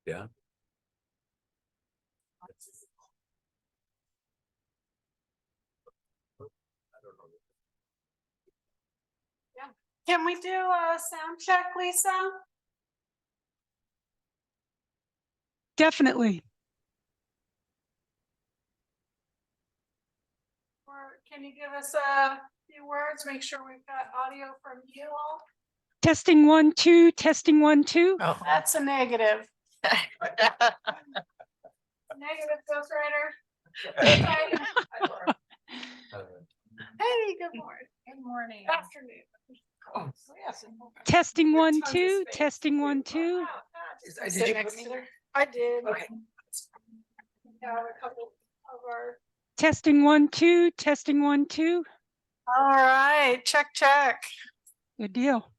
Yeah. Can we do a sound check, Lisa? Definitely. Or can you give us a few words? Make sure we've got audio from you all. Testing 1, 2, testing 1, 2. Oh. That's a negative. Negative, Ghostwriter. Hey, good morning. Good morning. Afternoon. Oh, yes. Testing Got 1, tons of 2, space. testing 1, 2. Wow, Did sit you next put me to- there? I did. Okay. Got a couple of our. Testing 1, 2, testing 1, 2. All right, check, check. Good deal.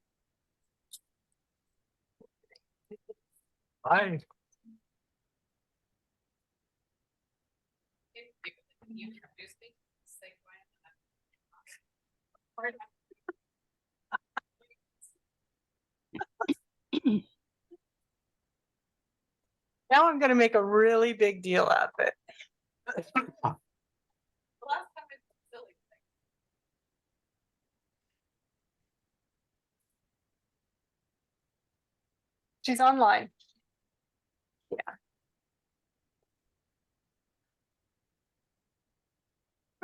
Hi. You introduced me. Say Now I'm going to make a really big deal out of it. the last time it's silly. She's online. Yeah.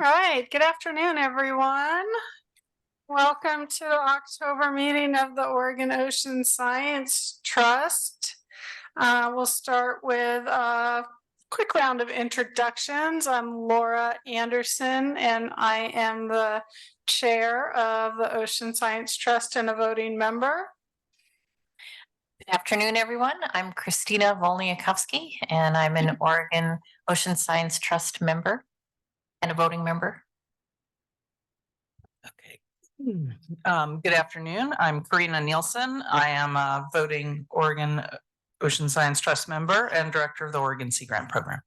All right, good afternoon, everyone. Welcome to the October meeting of the Oregon Ocean Science Trust. We'll start with a quick round of introductions. I'm Laura Anderson, and I am the chair of the Ocean Science Trust and a voting member. Good afternoon, everyone. I'm Christina Volniakovsky, and I'm an Oregon Ocean Science Trust member and a voting member. Okay. Good afternoon. I'm Karina Nielsen. I am a voting Oregon Ocean Science Trust member and director of the Oregon Sea Grant Program.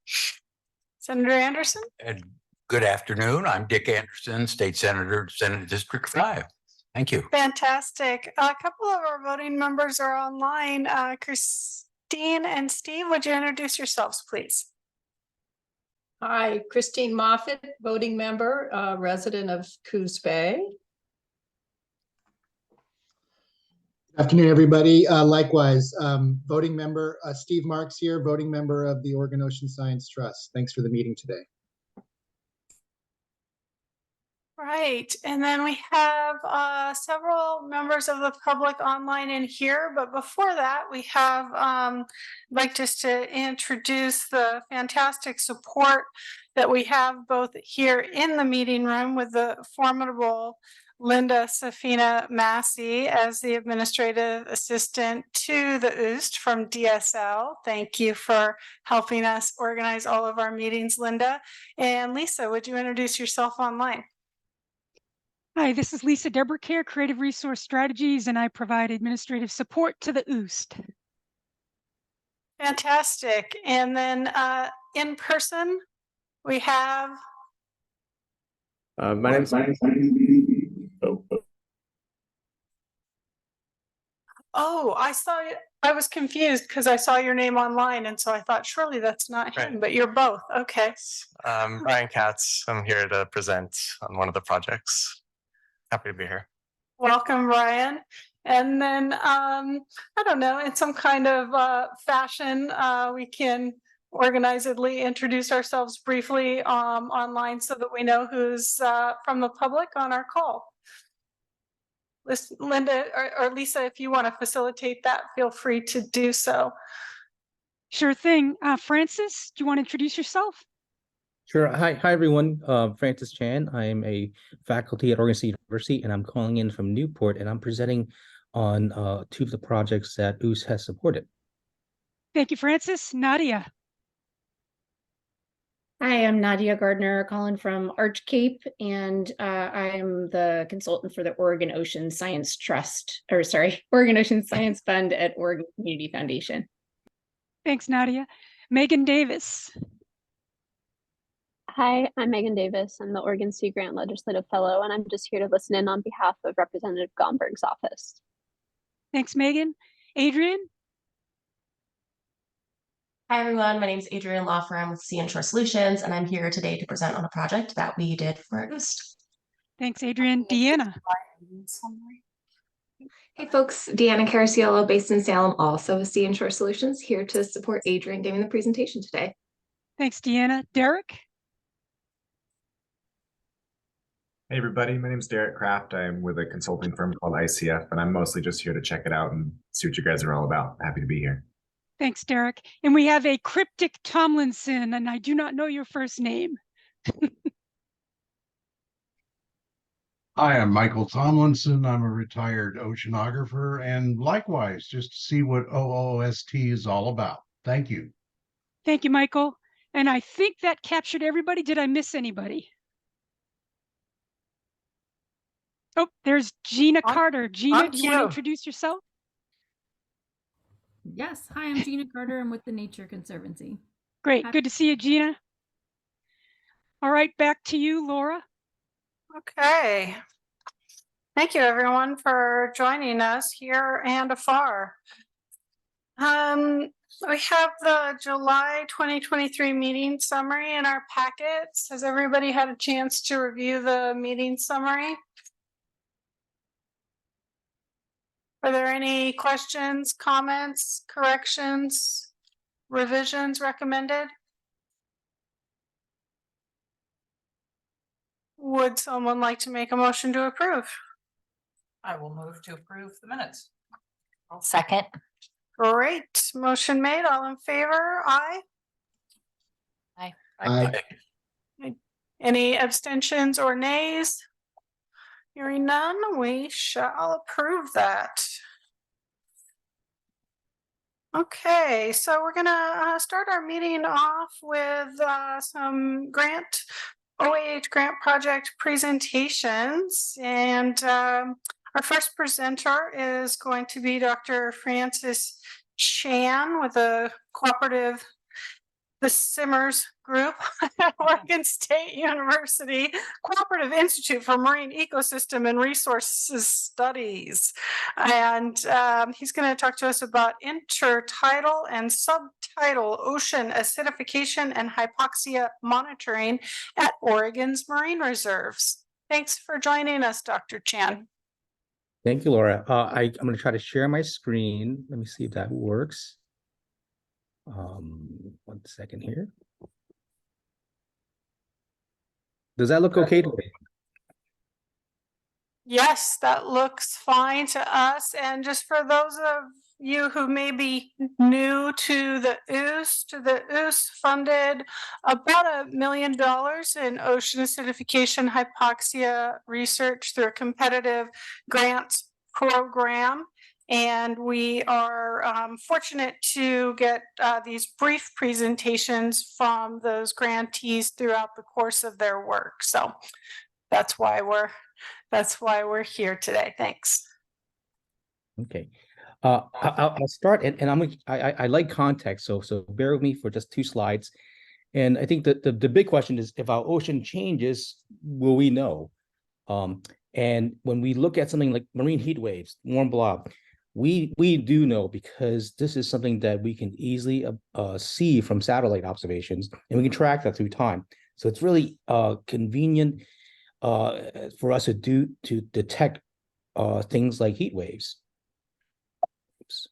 Senator Anderson? And good afternoon. I'm Dick Anderson, State Senator, Senate District 5. Thank you. Fantastic. A couple of our voting members are online. Christine and Steve, would you introduce yourselves, please? Hi, Christine Moffett, voting member, resident of Coos Bay. Afternoon, everybody. Likewise, voting member Steve Marks here, voting member of the Oregon Ocean Science Trust. Thanks for the meeting today. Right, and then we have several members of the public online in here, but before that, we have like just to introduce the fantastic support that we have both here in the meeting room with the formidable Linda Safina Massey as the administrative assistant to the OOST from DSL. Thank you for helping us organize all of our meetings, Linda. And Lisa, would you introduce yourself online? Hi, this is Lisa Debricare, Creative Resource Strategies, and I provide administrative support to the OOST. Fantastic. And then in person, we have. My name is. Oh, I saw it. I was confused because I saw your name online. And so I thought, surely that's not him, Right. but you're both. Okay. Brian Katz. I'm here to present on one of the projects. Happy to be here. Welcome, Brian. And then I don't know, in some kind of fashion, we can organizedly introduce ourselves briefly online so that we know who's from the public on our call. Linda or Lisa, if you want to facilitate that, feel free to do so. Sure thing. Francis, do you want to introduce yourself? Sure. Hi, everyone. Francis Chan. I am a faculty at Oregon State University, and I'm calling in from Newport, and I'm presenting on two of the projects that OOST has supported. Thank you, Francis. Nadia. Hi, I'm Nadia Gardner, calling from Arch Cape, and I am the consultant for the Oregon Ocean Science Trust, or sorry, Oregon Ocean Science Fund at Oregon Community Foundation. Thanks, Nadia. Megan Davis. Hi, I'm Megan Davis. I'm the Oregon Sea Grant Legislative Fellow, and I'm just here to listen in on behalf of Representative Gomberg's office. Thanks, Megan. Adrian. Hi, everyone. My name is Adrienne Lawfer. I'm with Sea and Shore Solutions, and I'm here today to present on a project that we did for OOST. Thanks, Adrian. Deanna. Hey folks, Deanna Cariciello based in Salem, also with Sea and Shore Solutions, here to support Adrian giving the presentation today. Thanks, Deanna. Derek. Hey everybody, my name is Derek Kraft. I'm with a consulting firm called ICF, and I'm mostly just here to check it out and see what you guys are all about. Happy to be here. Thanks, Derek. And we have a cryptic Tomlinson, and I do not know your first name. Hi, I'm Michael Tomlinson. I'm a retired oceanographer, and likewise, just to see what OOST is all about. Thank you. Thank you, Michael. And I think that captured everybody. Did I miss anybody? Oh, there's Gina Carter. Gina, do you want to introduce yourself? Yes. Hi, I'm Gina Carter. I'm with the Nature Conservancy. Great. Good to see you, Gina. All right, back to you, Laura. Okay. Thank you, everyone, for joining us here and afar. We have the July 2023 meeting summary in our packets. Has everybody had a chance to review the meeting summary? Are there any questions, comments, corrections, revisions recommended? Would someone like to make a motion to approve? I will move to approve the minutes. I'll second. Great. Motion made. All in favor? Aye. Aye. Aye. Any abstentions or nays? Hearing none, we shall approve that. Okay, so we're gonna start our meeting off with some OAH grant project presentations. And our first presenter is going to be Dr. Francis Chan with the Simmers Group at Oregon State University Cooperative Institute for Marine Ecosystem and Resources Studies. And he's going to talk to us about intertidal and subtidal ocean acidification and hypoxia monitoring at Oregon's marine reserves. Thanks for joining us, Dr. Chan. Thank you, Laura. I'm going to try to share my screen. Let me see if that works. 1 second here. Does that look okay to me? Yes, that looks fine to us. And just for those of you who may be new to the OOST funded about $1 million in ocean acidification hypoxia research through a competitive grants program. And we are fortunate to get these brief presentations from those grantees throughout the course of their work. So that's why we're here today. Thanks. Okay. I'll start, and I like context, so bear with me for just 2 slides. And I think that the big question is, if our ocean changes, will we know? And when we look at something like marine heat waves, warm blob, we do know, because this is something that we can easily see from satellite observations, and we can track that through time. So it's really convenient for us to detect things like heat waves. Oops.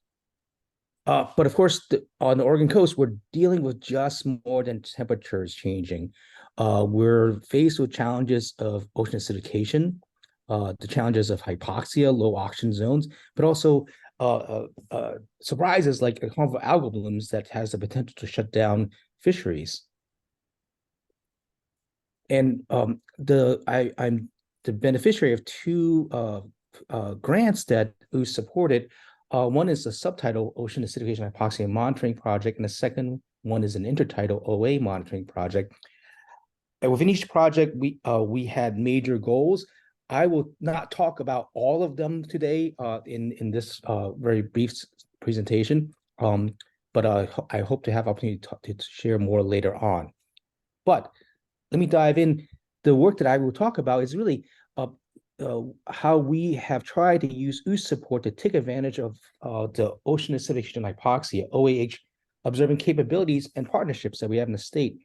But of course, on the Oregon coast, we're dealing with just more than temperatures changing. We're faced with challenges of ocean acidification, the challenges of hypoxia, low oxygen zones, but also surprises like harmful algal blooms that has the potential to shut down fisheries. And I'm the beneficiary of 2 grants that OOST supported. One is the subtidal ocean acidification hypoxia monitoring project, and the second one is an intertidal OA monitoring project. And within each project, we had major goals. I will not talk about all of them today in this very brief presentation, but I hope to have opportunity to share more later on. But let me dive in. The work that I will talk about is really how we have tried to use OOST support to take advantage of the ocean acidification hypoxia, OAH observing capabilities and partnerships that we have in the state.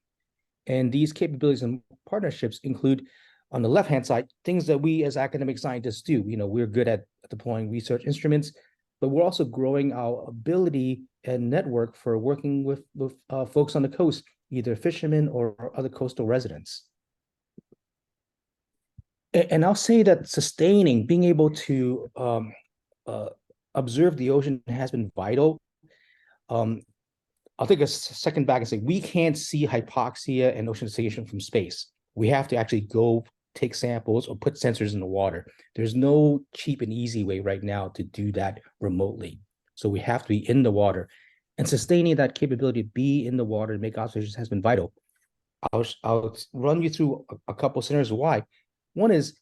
And these capabilities and partnerships include, on the left-hand side, things that we as academic scientists do. We're good at deploying research instruments, but we're also growing our ability and network for working with folks on the coast, either fishermen or other coastal residents. And I'll say that sustaining, being able to observe the ocean has been vital. I'll take a second back and say, we can't see hypoxia and oceanization from space. We have to actually go take samples or put sensors in the water. There's no cheap and easy way right now to do that remotely. So we have to be in the water, and sustaining that capability to be in the water to make observations has been vital. I'll run you through a couple of scenarios of why. One is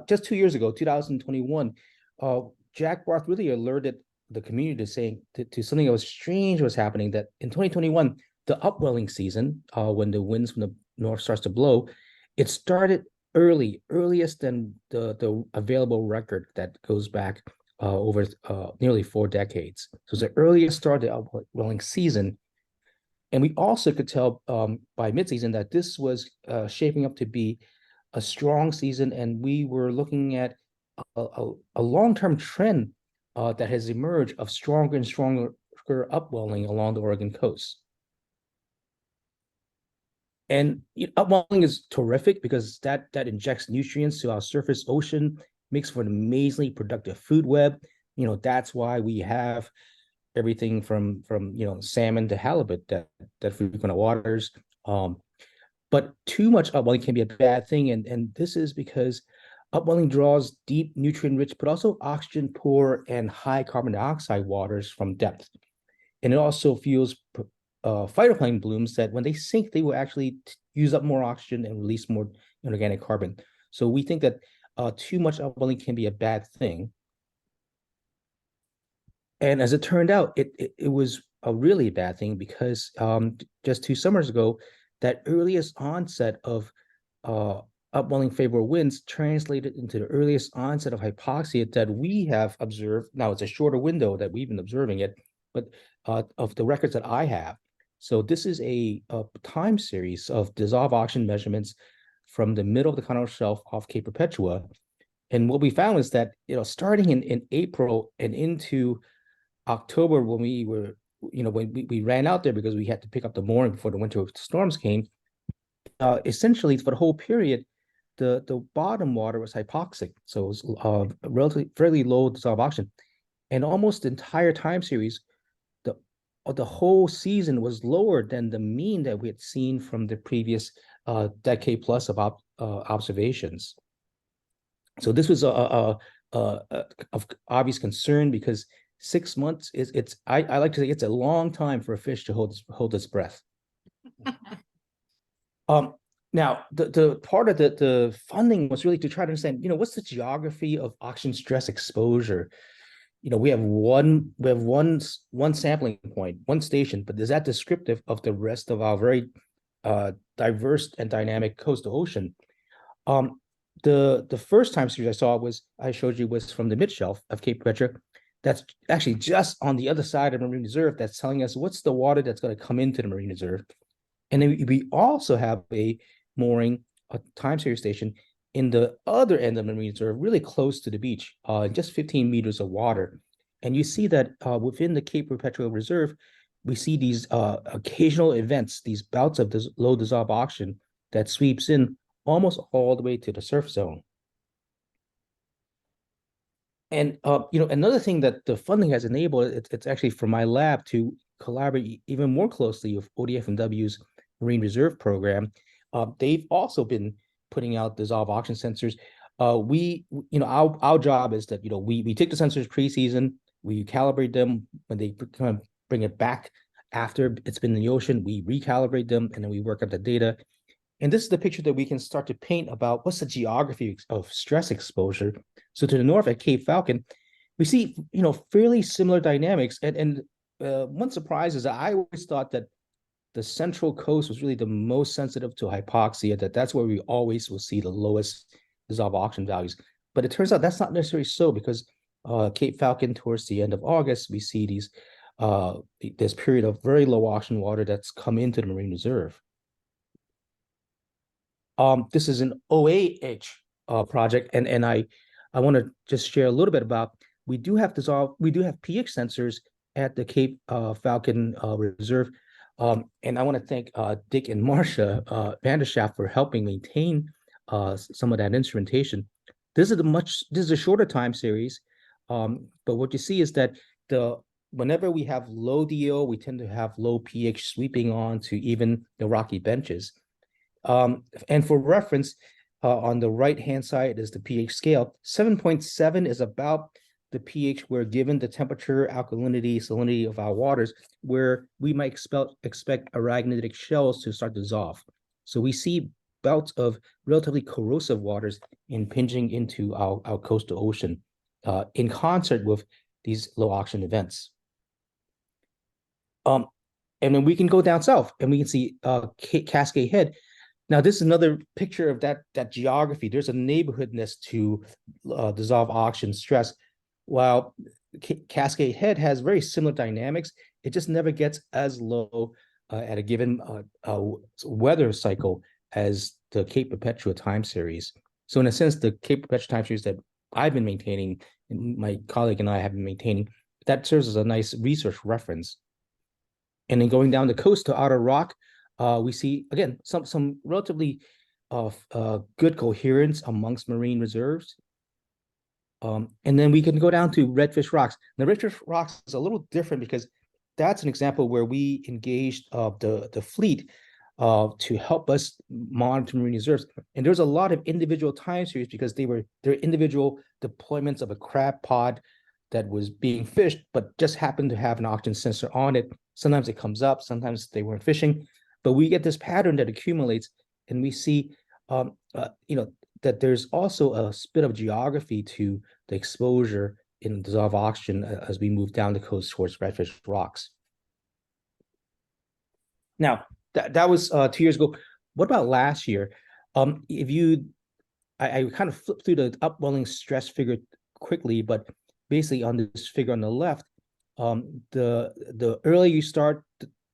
just 2 years ago, 2021, Jack Barth really alerted the community to saying to something that was strange was happening, that in 2021, the upwelling season, when the winds from the north starts to blow, it started earliest than the available record that goes back over nearly 4 decades. So it's the earliest start of the upwelling season. And we also could tell by mid-season that this was shaping up to be a strong season, and we were looking at a long-term trend that has emerged of stronger and stronger upwelling along the Oregon coast. And upwelling is terrific because that injects nutrients to our surface ocean, makes for an amazingly productive food web. That's why we have everything from salmon to halibut that frequent our waters. But too much upwelling can be a bad thing, and this is because upwelling draws deep, nutrient-rich, but also oxygen-poor and high carbon dioxide waters from depth. And it also fuels phytoplankton blooms that when they sink, they will actually use up more oxygen and release more inorganic carbon. So we think that too much upwelling can be a bad thing. And as it turned out, it was a really bad thing because just 2 summers ago, that earliest onset of upwelling favorable winds translated into the earliest onset of hypoxia that we have observed. Now, it's a shorter window that we've been observing it, but of the records that I have. So this is a time series of dissolved oxygen measurements from the middle of the continental shelf off Cape Perpetua. And what we found is that, starting in April and into October, when we were, when we ran out there because we had to pick up the mooring before the winter storms came, essentially for the whole period, the bottom water was hypoxic. So it was relatively fairly low dissolved oxygen. And almost the entire time series, the whole season was lower than the mean that we had seen from the previous decade plus of observations. So this was of obvious concern because 6 months is I like to say it's a long time for a fish to hold its breath. Now the part of the funding was really to try to understand, what's the geography of oxygen stress exposure. We have one sampling point, one station, but is that descriptive of the rest of our very diverse and dynamic coastal ocean? The first time series I showed you was from the mid-shelf of Cape Perpetua. That's actually just on the other side of the marine reserve. That's telling us what's the water that's going to come into the marine reserve. And then we also have a time series station in the other end of the marine reserve, really close to the beach, just 15 meters of water. And you see that within the Cape Perpetua Reserve, we see these occasional events, these bouts of this low dissolved oxygen that sweeps in almost all the way to the surf zone. And another thing that the funding has enabled, it's actually for my lab to collaborate even more closely with ODF&W's Marine Reserve Program. They've also been putting out dissolved oxygen sensors. Our job is that we take the sensors pre-season, we calibrate them when they kind of bring it back after it's been in the ocean, we recalibrate them, and then we work up the data. And this is the picture that we can start to paint about what's the geography of stress exposure. So to the north at Cape Falcon, we see fairly similar dynamics. And one surprise is that I always thought that the central coast was really the most sensitive to hypoxia, that's where we always will see the lowest dissolved oxygen values. But it turns out that's not necessarily so, because Cape Falcon, towards the end of August, we see these this period of very low oxygen water that's come into the marine reserve. This is an OAH project, and I want to just share a little bit about. We do have pH sensors at the Cape Falcon Reserve, and I want to thank Dick and Marcia Vanderschaft for helping maintain some of that instrumentation. This is a shorter time series, but what you see is that whenever we have low DO, we tend to have low pH sweeping on to even the rocky benches. And for reference, on the right-hand side is the pH scale. 7.7 is about the pH where, given the temperature, alkalinity, salinity of our waters, where we might expect arachnidic shells to start to dissolve. So we see bouts of relatively corrosive waters impinging into our coastal ocean in concert with these low oxygen events. And then we can go down south and we can see Cascade Head. Now, this is another picture of that geography. There's a neighborhoodness to dissolved oxygen stress. While Cascade Head has very similar dynamics, it just never gets as low at a given weather cycle as the Cape Perpetua time series. So in a sense, the Cape Perpetua time series that I've been maintaining, and my colleague and I have been maintaining, that serves as a nice research reference. And then going down the coast to Otter Rock, we see, again, some relatively good coherence amongst marine reserves. And then we can go down to Redfish Rocks. Now, Redfish Rocks is a little different because that's an example where we engaged the fleet to help us monitor marine reserves. And there's a lot of individual time series because they're individual deployments of a crab pod that was being fished, but just happened to have an oxygen sensor on it. Sometimes it comes up, sometimes they weren't fishing, but we get this pattern that accumulates, and we see, that there's also a bit of geography to the exposure in dissolved oxygen as we move down the coast towards Redfish Rocks. Now, that was 2 years ago. What about last year? I kind of flipped through the upwelling stress figure quickly, but basically on this figure on the left, the earlier you start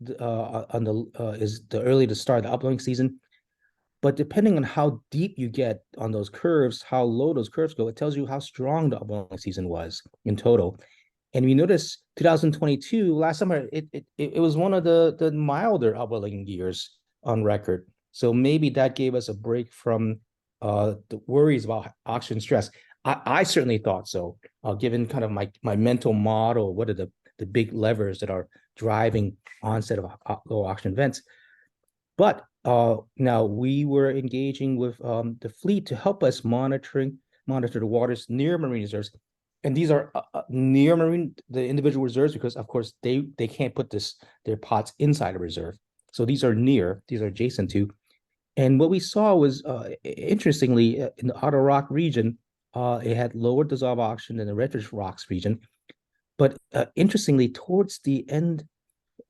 is the earlier to start the upwelling season. But depending on how deep you get on those curves, how low those curves go, it tells you how strong the upwelling season was in total. And we notice 2022, last summer, it was one of the milder upwelling years on record. So maybe that gave us a break from the worries about oxygen stress. I certainly thought so, given kind of my mental model, what are the big levers that are driving onset of low oxygen events. But now we were engaging with the fleet to help us monitor the waters near marine reserves. And these are near the individual reserves, because of course they can't put their pots inside a reserve. So these are adjacent to. And what we saw was, interestingly, in the Otter Rock region, it had lower dissolved oxygen than the Redfish Rocks region. But interestingly, towards the end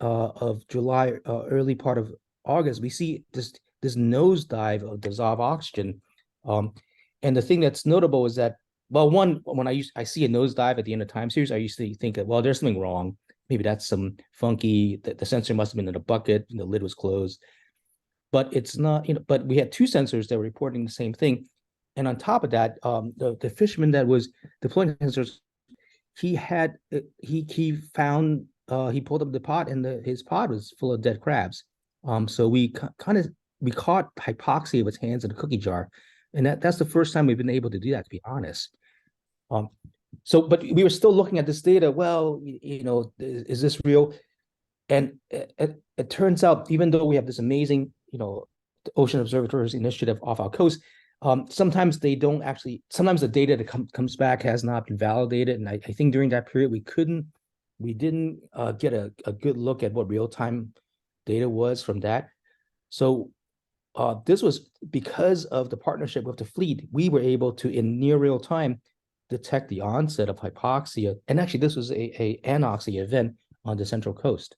of July, early part of August, we see this nosedive of dissolved oxygen. And the thing that's notable is that, well, one, when I see a nosedive at the end of time series, I used to think that, well, there's something wrong. Maybe that's some funky, the sensor must have been in a bucket and the lid was closed. But it's not, but we had two sensors that were reporting the same thing. And on top of that, the fisherman that was deploying sensors, he pulled up the pot, and his pod was full of dead crabs. So we caught hypoxia of its hands in a cookie jar. And that's the first time we've been able to do that, to be honest. But we were still looking at this data. Well, is this real? And it turns out, even though we have this amazing, Ocean Observatories Initiative off our coast, sometimes they don't actually. Sometimes the data that comes back has not been validated. And I think during that period we didn't get a good look at what real time data was from that. So this was because of the partnership with the fleet. We were able to, in near real time, detect the onset of hypoxia. And actually, this was a anoxia event on the Central Coast.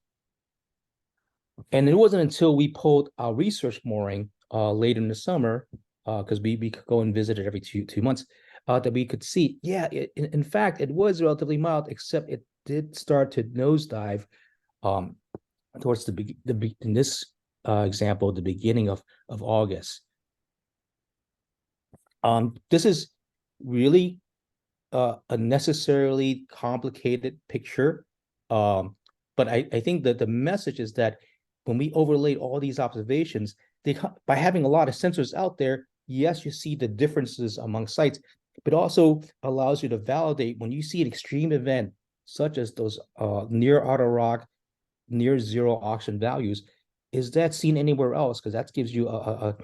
And it wasn't until we pulled our research mooring late in the summer, because we could go and visit it every two months, that we could see, in fact, it was relatively mild, except did start to nosedive towards in this example, the beginning of August. This is really a necessarily complicated picture. But I think that the message is that when we overlay all these observations, by having a lot of sensors out there, yes, you see the differences among sites, but also allows you to validate when you see an extreme event, such as those near outer rock, near zero oxygen values, is that seen anywhere else? Because that gives you a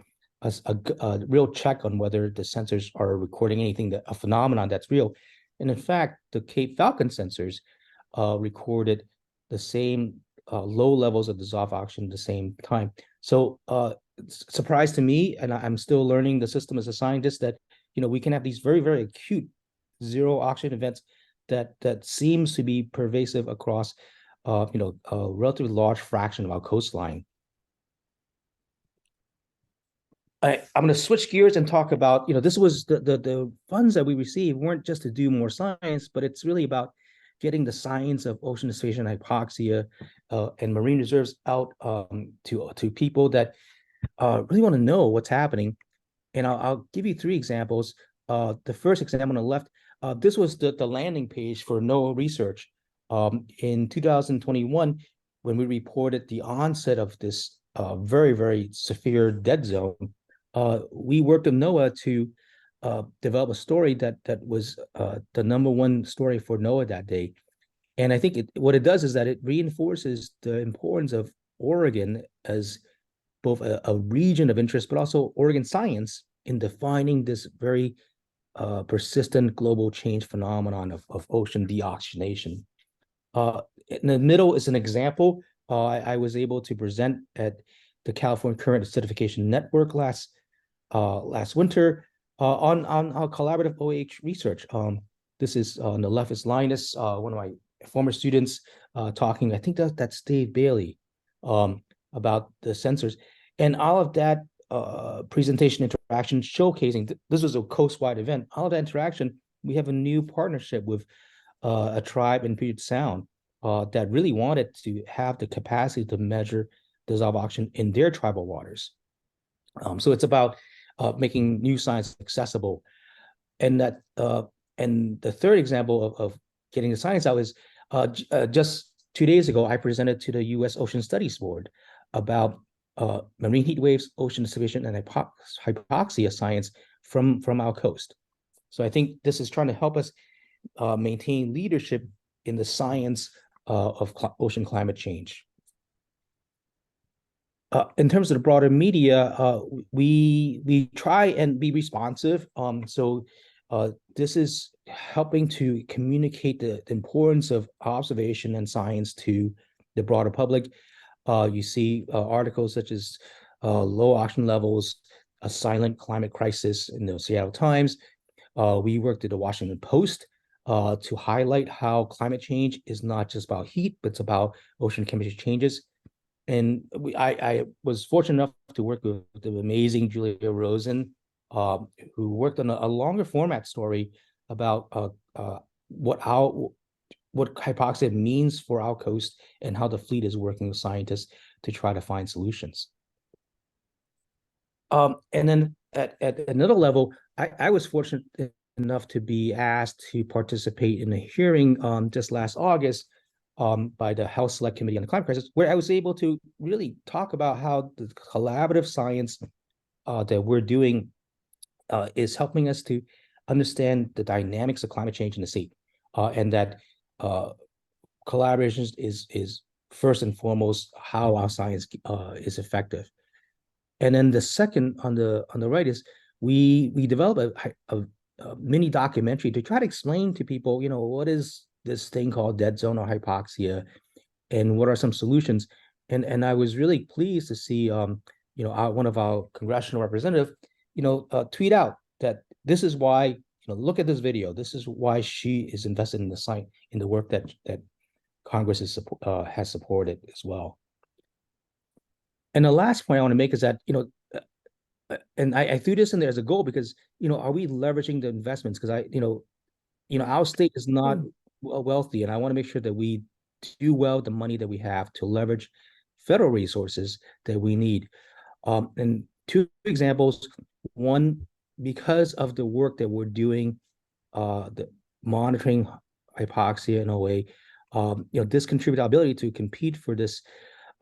real check on whether the sensors are recording anything, a phenomenon that's real. And in fact, the Cape Falcon sensors recorded the same low levels of dissolved oxygen at the same time. So surprise to me, and I'm still learning the system as a scientist, that we can have these very, very acute zero oxygen events that seems to be pervasive across a relatively large fraction of our coastline. I'm going to switch gears and talk about, this was the funds that we received weren't just to do more science, but it's really about getting the science of ocean asphyxiation, hypoxia, and marine reserves out to people that really want to know what's happening. And I'll give you 3 examples. The first example on the left, this was the landing page for NOAA research. In 2021, when we reported the onset of this very, very severe dead zone, we worked with NOAA to develop a story that was the #1 story for NOAA that day. And I think what it does is that it reinforces the importance of Oregon as both a region of interest, but also Oregon science in defining this very persistent global change phenomenon of ocean deoxygenation. In the middle is an example. I was able to present at the California Current Acidification Network last winter on our collaborative OH research. This is on the left is Linus, one of my former students, talking. I think that's Dave Bailey, about the sensors, and all of that presentation interaction showcasing. This was a coast-wide event. All of that interaction, we have a new partnership with a tribe in Puget Sound that really wanted to have the capacity to measure dissolved oxygen in their tribal waters. So it's about making new science accessible, and that and the third example of getting the science out is just 2 days ago, I presented to the U.S. Ocean Studies Board about marine heat waves, ocean asphyxiation, and hypoxia science from our coast. So I think this is trying to help us maintain leadership in the science of ocean climate change. In terms of the broader media, we try and be responsive. So this is helping to communicate the importance of observation and science to the broader public. You see articles such as low oxygen levels, a silent climate crisis in the Seattle Times. We worked at the Washington Post to highlight how climate change is not just about heat, but it's about ocean chemistry changes. And I was fortunate enough to work with the amazing Julia Rosen, who worked on a longer format story about what hypoxia means for our coast and how the fleet is working with scientists to try to find solutions. And then at another level, I was fortunate enough to be asked to participate in a hearing just last August by the House Select Committee on the Climate Crisis, where I was able to really talk about how the collaborative science that we're doing is helping us to understand the dynamics of climate change in the sea, and that collaboration is first and foremost how our science is effective. And then the second on the right is we develop a mini documentary to try to explain to people, what is this thing called dead zone or hypoxia, and what are some solutions. And I was really pleased to see, one of our congressional representative, tweet out that this is why, look at this video. This is why she is invested in the science, in the work that Congress has supported as well. And the last point I want to make is that, and I threw this in there as a goal because, are we leveraging the investments? Because our state is not wealthy, and I want to make sure that we do well with the money that we have to leverage federal resources that we need. And two examples. One, because of the work that we're doing, the monitoring hypoxia and OA, this contributed our ability to compete for this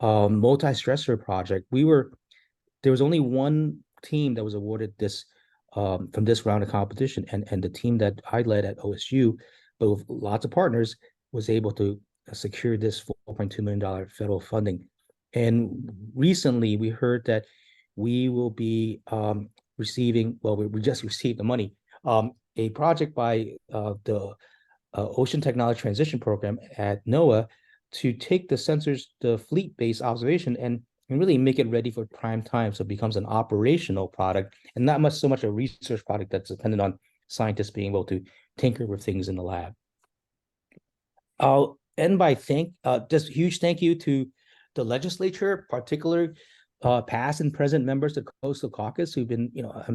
multi-stressor project. There was only one team that was awarded this from this round of competition, and the team that I led at OSU, but with lots of partners, was able to secure this $4.2 million federal funding. And recently, we heard that we will be receiving, well, we just received the money, a project by the Ocean Technology Transition Program at NOAA to take the sensors, the fleet-based observation, and really make it ready for prime time, so it becomes an operational product and not so much a research product that's dependent on scientists being able to tinker with things in the lab. I'll end by just a huge thank you to the legislature, particularly past and present members of the Coastal Caucus, who've been,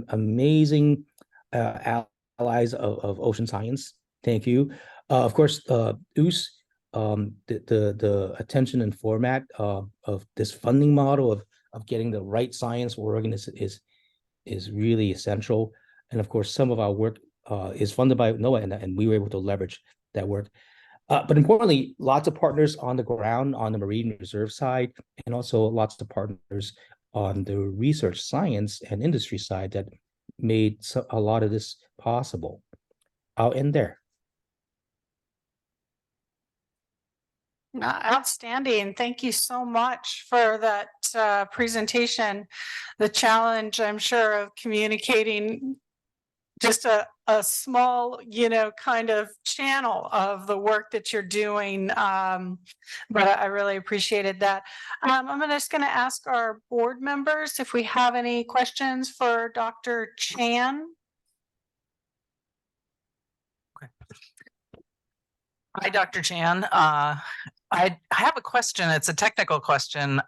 amazing allies of ocean science. Thank you. Of course, OOS, the attention and format of this funding model of getting the right science for Oregon is really essential. And of course, some of our work is funded by NOAA, and we were able to leverage that work. But importantly, lots of partners on the ground on the Marine Reserve side, and also lots of partners on the research science and industry side that made a lot of this possible. I'll end there. Outstanding. Thank you so much for that presentation. The challenge, I'm sure, of communicating just a small, kind of channel of the work that you're doing. But I really appreciated that. I'm just going to ask our board members if we have any questions for Dr. Chan. Hi, Dr. Chan. I have a question. It's a technical question.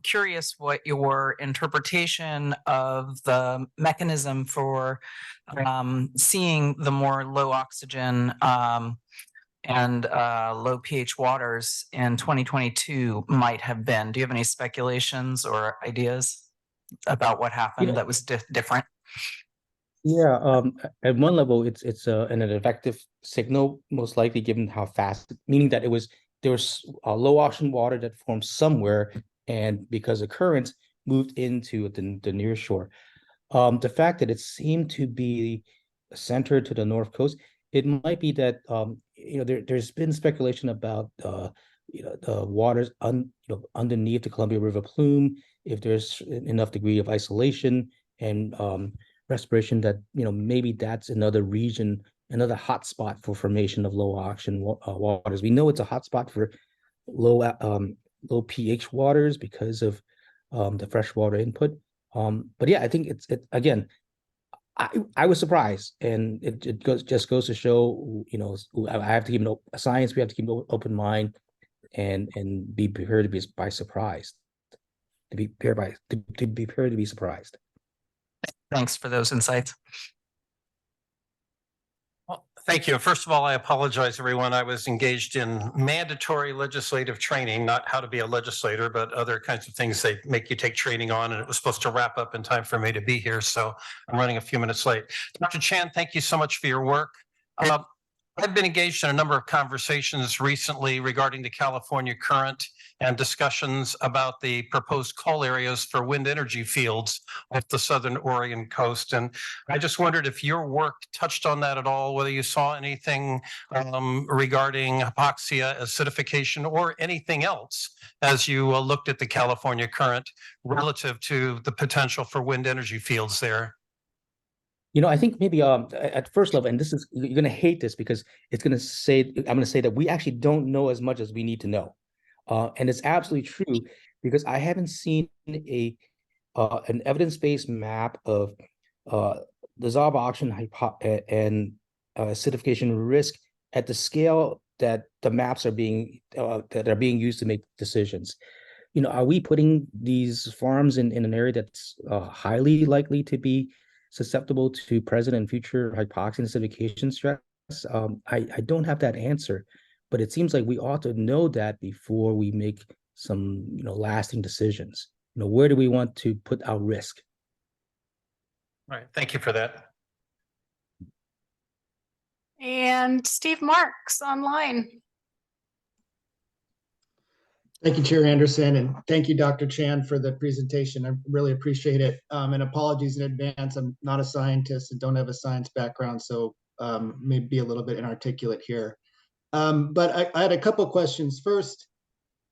Curious what your interpretation of the mechanism for seeing the more low oxygen and low pH waters in 2022 might have been. Do you have any speculations or ideas about what happened that was different? Yeah, at one level, it's an effective signal, most likely, given how fast, meaning that there was low ocean water that formed somewhere, and because of currents, moved into the near shore. The fact that it seemed to be centered to the north coast, it might be that there's been speculation about the waters underneath the Columbia River plume, if there's enough degree of isolation and respiration that maybe that's another region, another hotspot for formation of low oxygen waters. We know it's a hotspot for low pH waters because of the freshwater input. But yeah, I think again, I was surprised, and it just goes to show, I have to keep science. We have to keep an open mind and be prepared to be surprised. To be prepared to be surprised. Thanks for those insights. Well, thank you. First of all, I apologize, everyone. I was engaged in mandatory legislative training, not how to be a legislator, but other kinds of things they make you take training on. And it was supposed to wrap up in time for me to be here. So I'm running a few minutes late. Dr. Chan, thank you so much for your work. I've been engaged in a number of conversations recently regarding the California current and discussions about the proposed coal areas for wind energy fields off the southern Oregon coast. And I just wondered if your work touched on that at all, whether you saw anything regarding hypoxia, acidification, or anything else as you looked at the California current relative to the potential for wind energy fields there. I think maybe at first level, and this is, you're going to hate this because I'm going to say that we actually don't know as much as we need to know. And it's absolutely true, because I haven't seen an evidence-based map of dissolved oxygen and acidification risk at the scale that the maps are being used to make decisions. Are we putting these farms in an area that's highly likely to be susceptible to present and future hypoxia and acidification stress? I don't have that answer. but it seems like we ought to know that before we make some, lasting decisions. Where do we want to put our risk? All right, thank you for that. And Steve Marks online. Thank you, Chair Anderson, and thank you, Dr. Chan, for the presentation. I really appreciate it. And apologies in advance. I'm not a scientist and don't have a science background, so may be a little bit inarticulate here. But I had a couple questions. First,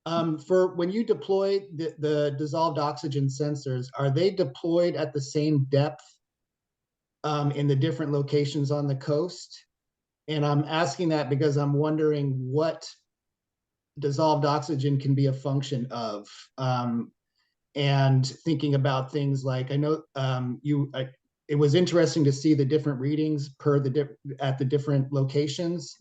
for when you deploy the dissolved oxygen sensors, are they deployed at the same depth in the different locations on the coast? And I'm asking that because I'm wondering what dissolved oxygen can be a function of, and thinking about things like, I know it was interesting to see the different readings at the different locations,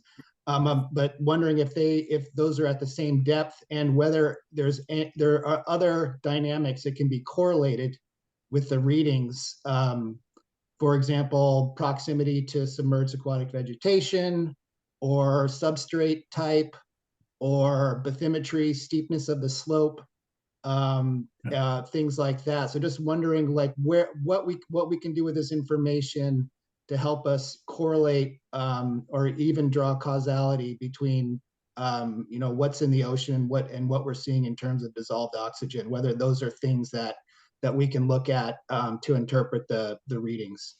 but wondering if those are at the same depth and whether there are other dynamics that can be correlated with the readings. For example, proximity to submerged aquatic vegetation, or substrate type, or bathymetry, steepness of the slope, things like that. So just wondering, like, what we can do with this information to help us correlate or even draw causality between what's in the ocean and what we're seeing in terms of dissolved oxygen, whether those are things that we can look at to interpret the readings.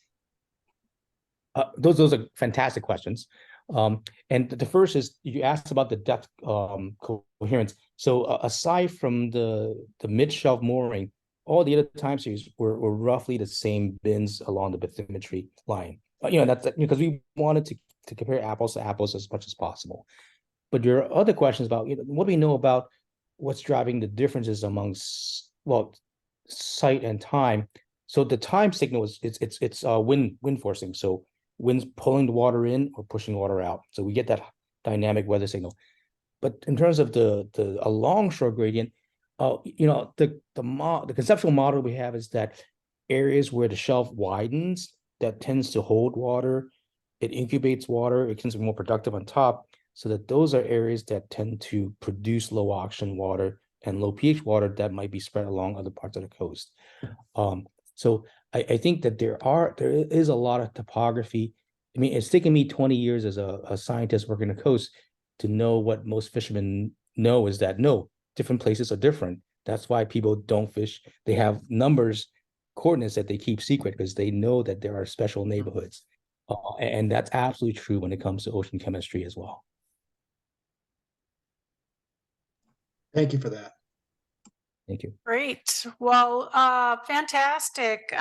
Those are fantastic questions. And the first is, you asked about the depth coherence. So aside from the mid-shelf mooring, all the other time series were roughly the same bins along the bathymetry line. That's because we wanted to compare apples to apples as much as possible. But there are other questions about what do we know about what's driving the differences amongst, well, site and time. So the time signal is it's wind forcing. So wind's pulling the water in or pushing water out. So we get that dynamic weather signal. But in terms of a longshore gradient, the conceptual model we have is that areas where the shelf widens, that tends to hold water, it incubates water, it tends to be more productive on top, so that those are areas that tend to produce low oxygen water and low pH water that might be spread along other parts of the coast. So I think that there is a lot of topography. I mean, it's taken me 20 years as a scientist working the coast to know what most fishermen know is that no, different places are different. That's why people don't fish. They have coordinates that they keep secret because they know that there are special neighborhoods. And that's absolutely true when it comes to ocean chemistry as well. Thank you for that. Thank you. Great. Well, fantastic.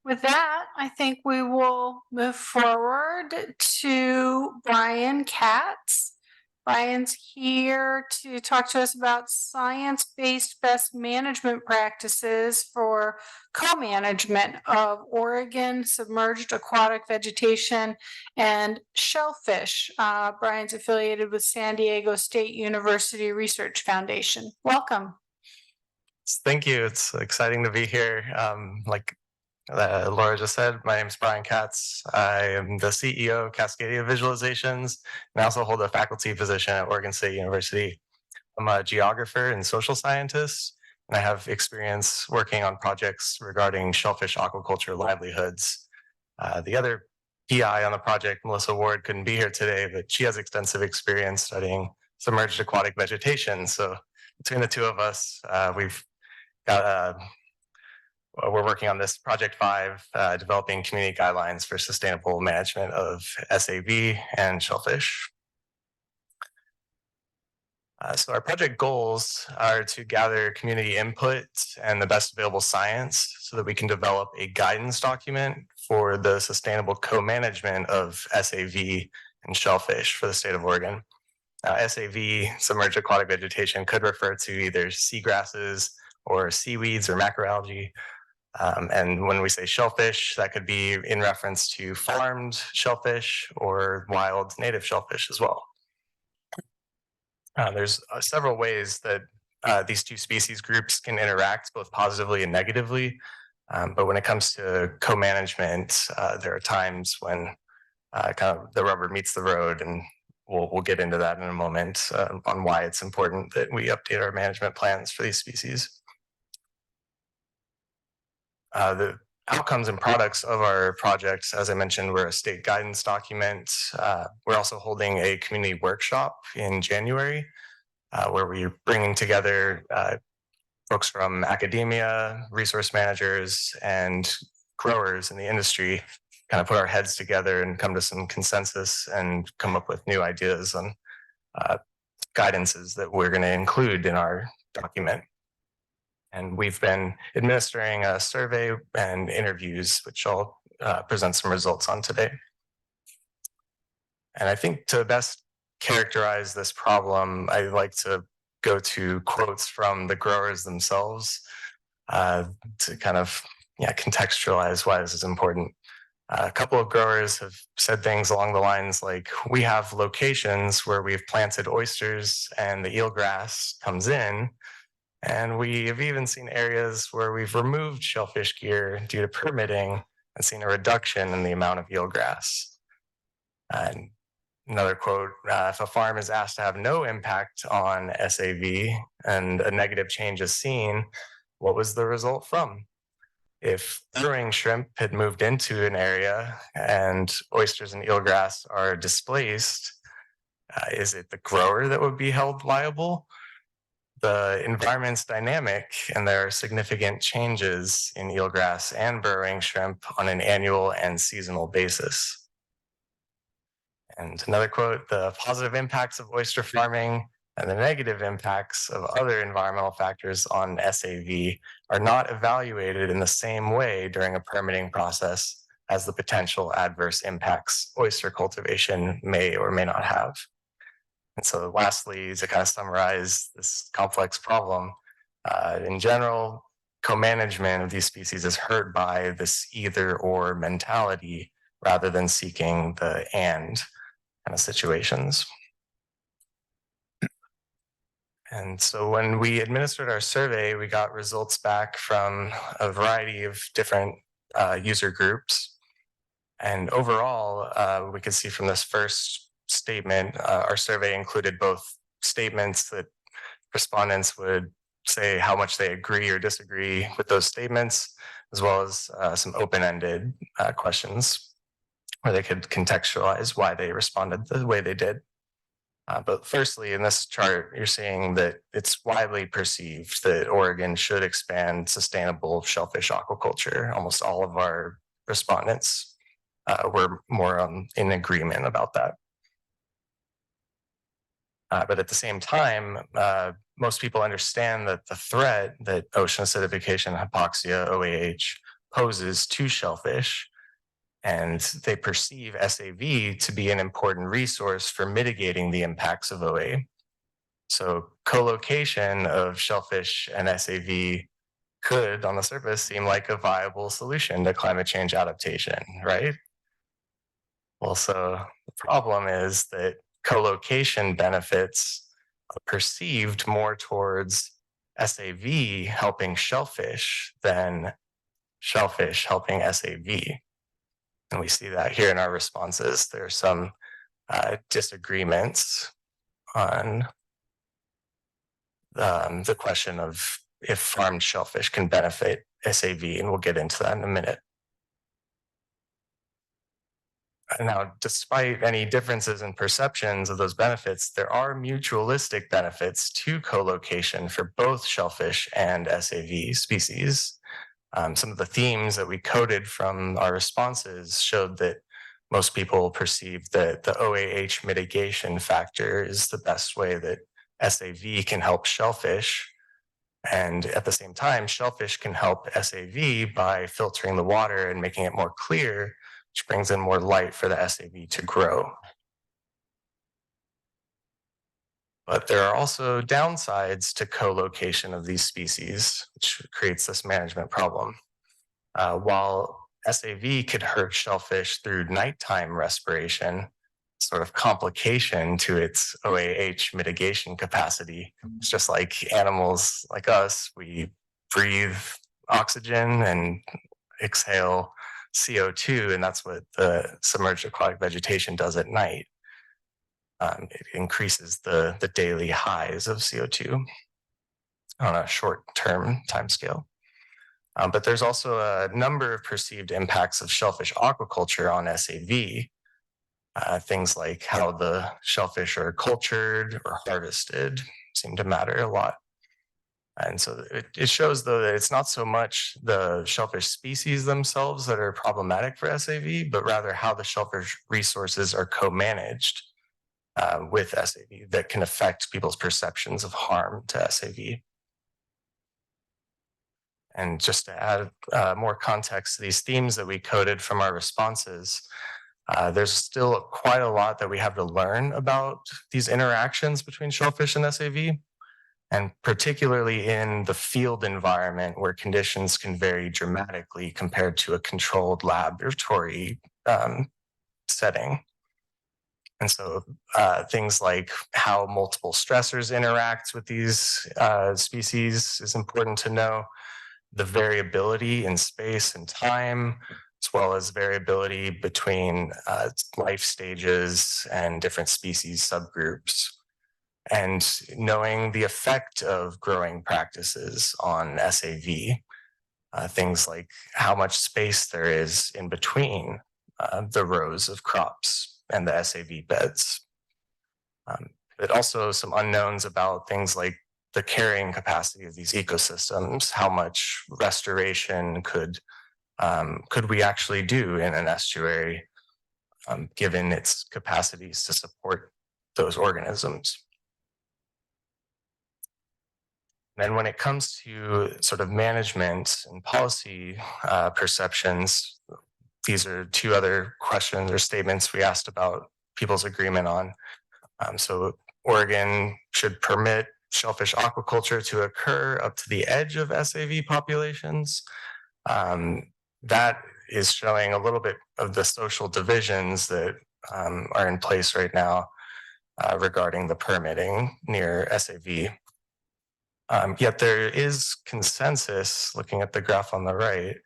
With that, I think we will move forward to Brian Katz. Brian's here to talk to us about science-based best management practices for co-management of Oregon submerged aquatic vegetation and shellfish. Brian's affiliated with San Diego State University Research Foundation. Welcome. Thank you. It's exciting to be here. Like Laura just said, my name is Brian Katz. I am the CEO of Cascadia Visualizations, and I also hold a faculty position at Oregon State University. I'm a geographer and social scientist, and I have experience working on projects regarding shellfish aquaculture livelihoods. The other PI on the project, Melissa Ward, couldn't be here today, but she has extensive experience studying submerged aquatic vegetation. So between the two of us, we've got we're working on this Project 5, developing community guidelines for sustainable management of SAV and shellfish. So our project goals are to gather community input and the best available science so that we can develop a guidance document for the sustainable co-management of SAV and shellfish for the state of Oregon. SAV, submerged aquatic vegetation, could refer to either seagrasses or seaweeds or macroalgae. And when we say shellfish, that could be in reference to farmed shellfish or wild native shellfish as well. There's several ways that these two species groups can interact both positively and negatively. But when it comes to co-management, there are times when kind of the rubber meets the road and we'll get into that in a moment on why it's important that we update our management plans for these species. The outcomes and products of our project, as I mentioned, we're a state guidance document. We're also holding a community workshop in January where we're bringing together folks from academia, resource managers, and growers in the industry, kind of put our heads together and come to some consensus and come up with new ideas on guidances that we're going to include in our document. And we've been administering a survey and interviews, which I'll present some results on today. And I think to best characterize this problem, I like to go to quotes from the growers themselves to kind of contextualize why this is important. A couple of growers have said things along the lines like, we have locations where we've planted oysters and the eelgrass comes in. And we have even seen areas where we've removed shellfish gear due to permitting and seen a reduction in the amount of eelgrass. And another quote, if a farm is asked to have no impact on SAV and a negative change is seen, what was the result from? If brewing shrimp had moved into an area and oysters and eelgrass are displaced, is it the grower that would be held liable? The environment's dynamic and there are significant changes in eelgrass and burrowing shrimp on an annual and seasonal basis. And another quote, the positive impacts of oyster farming and the negative impacts of other environmental factors on SAV are not evaluated in the same way during a permitting process as the potential adverse impacts oyster cultivation may or may not have. And so lastly, to kind of summarize this complex problem, in general, co-management of these species is hurt by this either or mentality rather than seeking the and kind of situations. And so when we administered our survey, we got results back from a variety of different user groups. And overall, we could see from this first statement, our survey included both statements that respondents would say how much they agree or disagree with those statements, as well as some open-ended questions where they could contextualize why they responded the way they did. But firstly, in this chart, you're seeing that it's widely perceived that Oregon should expand sustainable shellfish aquaculture. Almost all of our respondents were more in agreement about that. But at the same time, most people understand that the threat that ocean acidification, hypoxia, OAH poses to shellfish, and they perceive SAV to be an important resource for mitigating the impacts of OA. So co-location of shellfish and SAV could, on the surface, seem like a viable solution to climate change adaptation, right? Well, so the problem is that co-location benefits are perceived more towards SAV helping shellfish than shellfish helping SAV. And we see that here in our responses. There are some disagreements on the question of if farmed shellfish can benefit SAV, and we'll get into that in a minute. Now, despite any differences in perceptions of those benefits, there are mutualistic benefits to co-location for both shellfish and SAV species. Some of the themes that we coded from our responses showed that most people perceive that the OAH mitigation factor is the best way that SAV can help shellfish. And at the same time, shellfish can help SAV by filtering the water and making it more clear, which brings in more light for the SAV to grow. But there are also downsides to co-location of these species, which creates this management problem. While SAV could hurt shellfish through nighttime respiration, sort of complication to its OAH mitigation capacity. It's just like animals like us, we breathe oxygen and exhale CO2, and that's what the submerged aquatic vegetation does at night. It increases the daily highs of CO2 on a short-term timescale. But there's also a number of perceived impacts of shellfish aquaculture on SAV. Things like how the shellfish are cultured or harvested seem to matter a lot. And so it shows, though, that it's not so much the shellfish species themselves that are problematic for SAV, but rather how the shellfish resources are co-managed with SAV that can affect people's perceptions of harm to SAV. And just to add more context to these themes that we coded from our responses, there's still quite a lot that we have to learn about these interactions between shellfish and SAV, and particularly in the field environment where conditions can vary dramatically compared to a controlled laboratory setting. And so things like how multiple stressors interact with these species is important to know. The variability in space and time, as well as variability between life stages and different species subgroups, and knowing the effect of growing practices on SAV, things like how much space there is in between the rows of crops and the SAV beds. But also some unknowns about things like the carrying capacity of these ecosystems, how much restoration could we actually do in an estuary, given its capacities to support those organisms. Then when it comes to sort of management and policy perceptions, these are two other questions or statements we asked about people's agreement on. So Oregon should permit shellfish aquaculture to occur up to the edge of SAV populations. That is showing a little bit of the social divisions that are in place right now regarding the permitting near SAV. Yet there is consensus, looking at the graph on the right,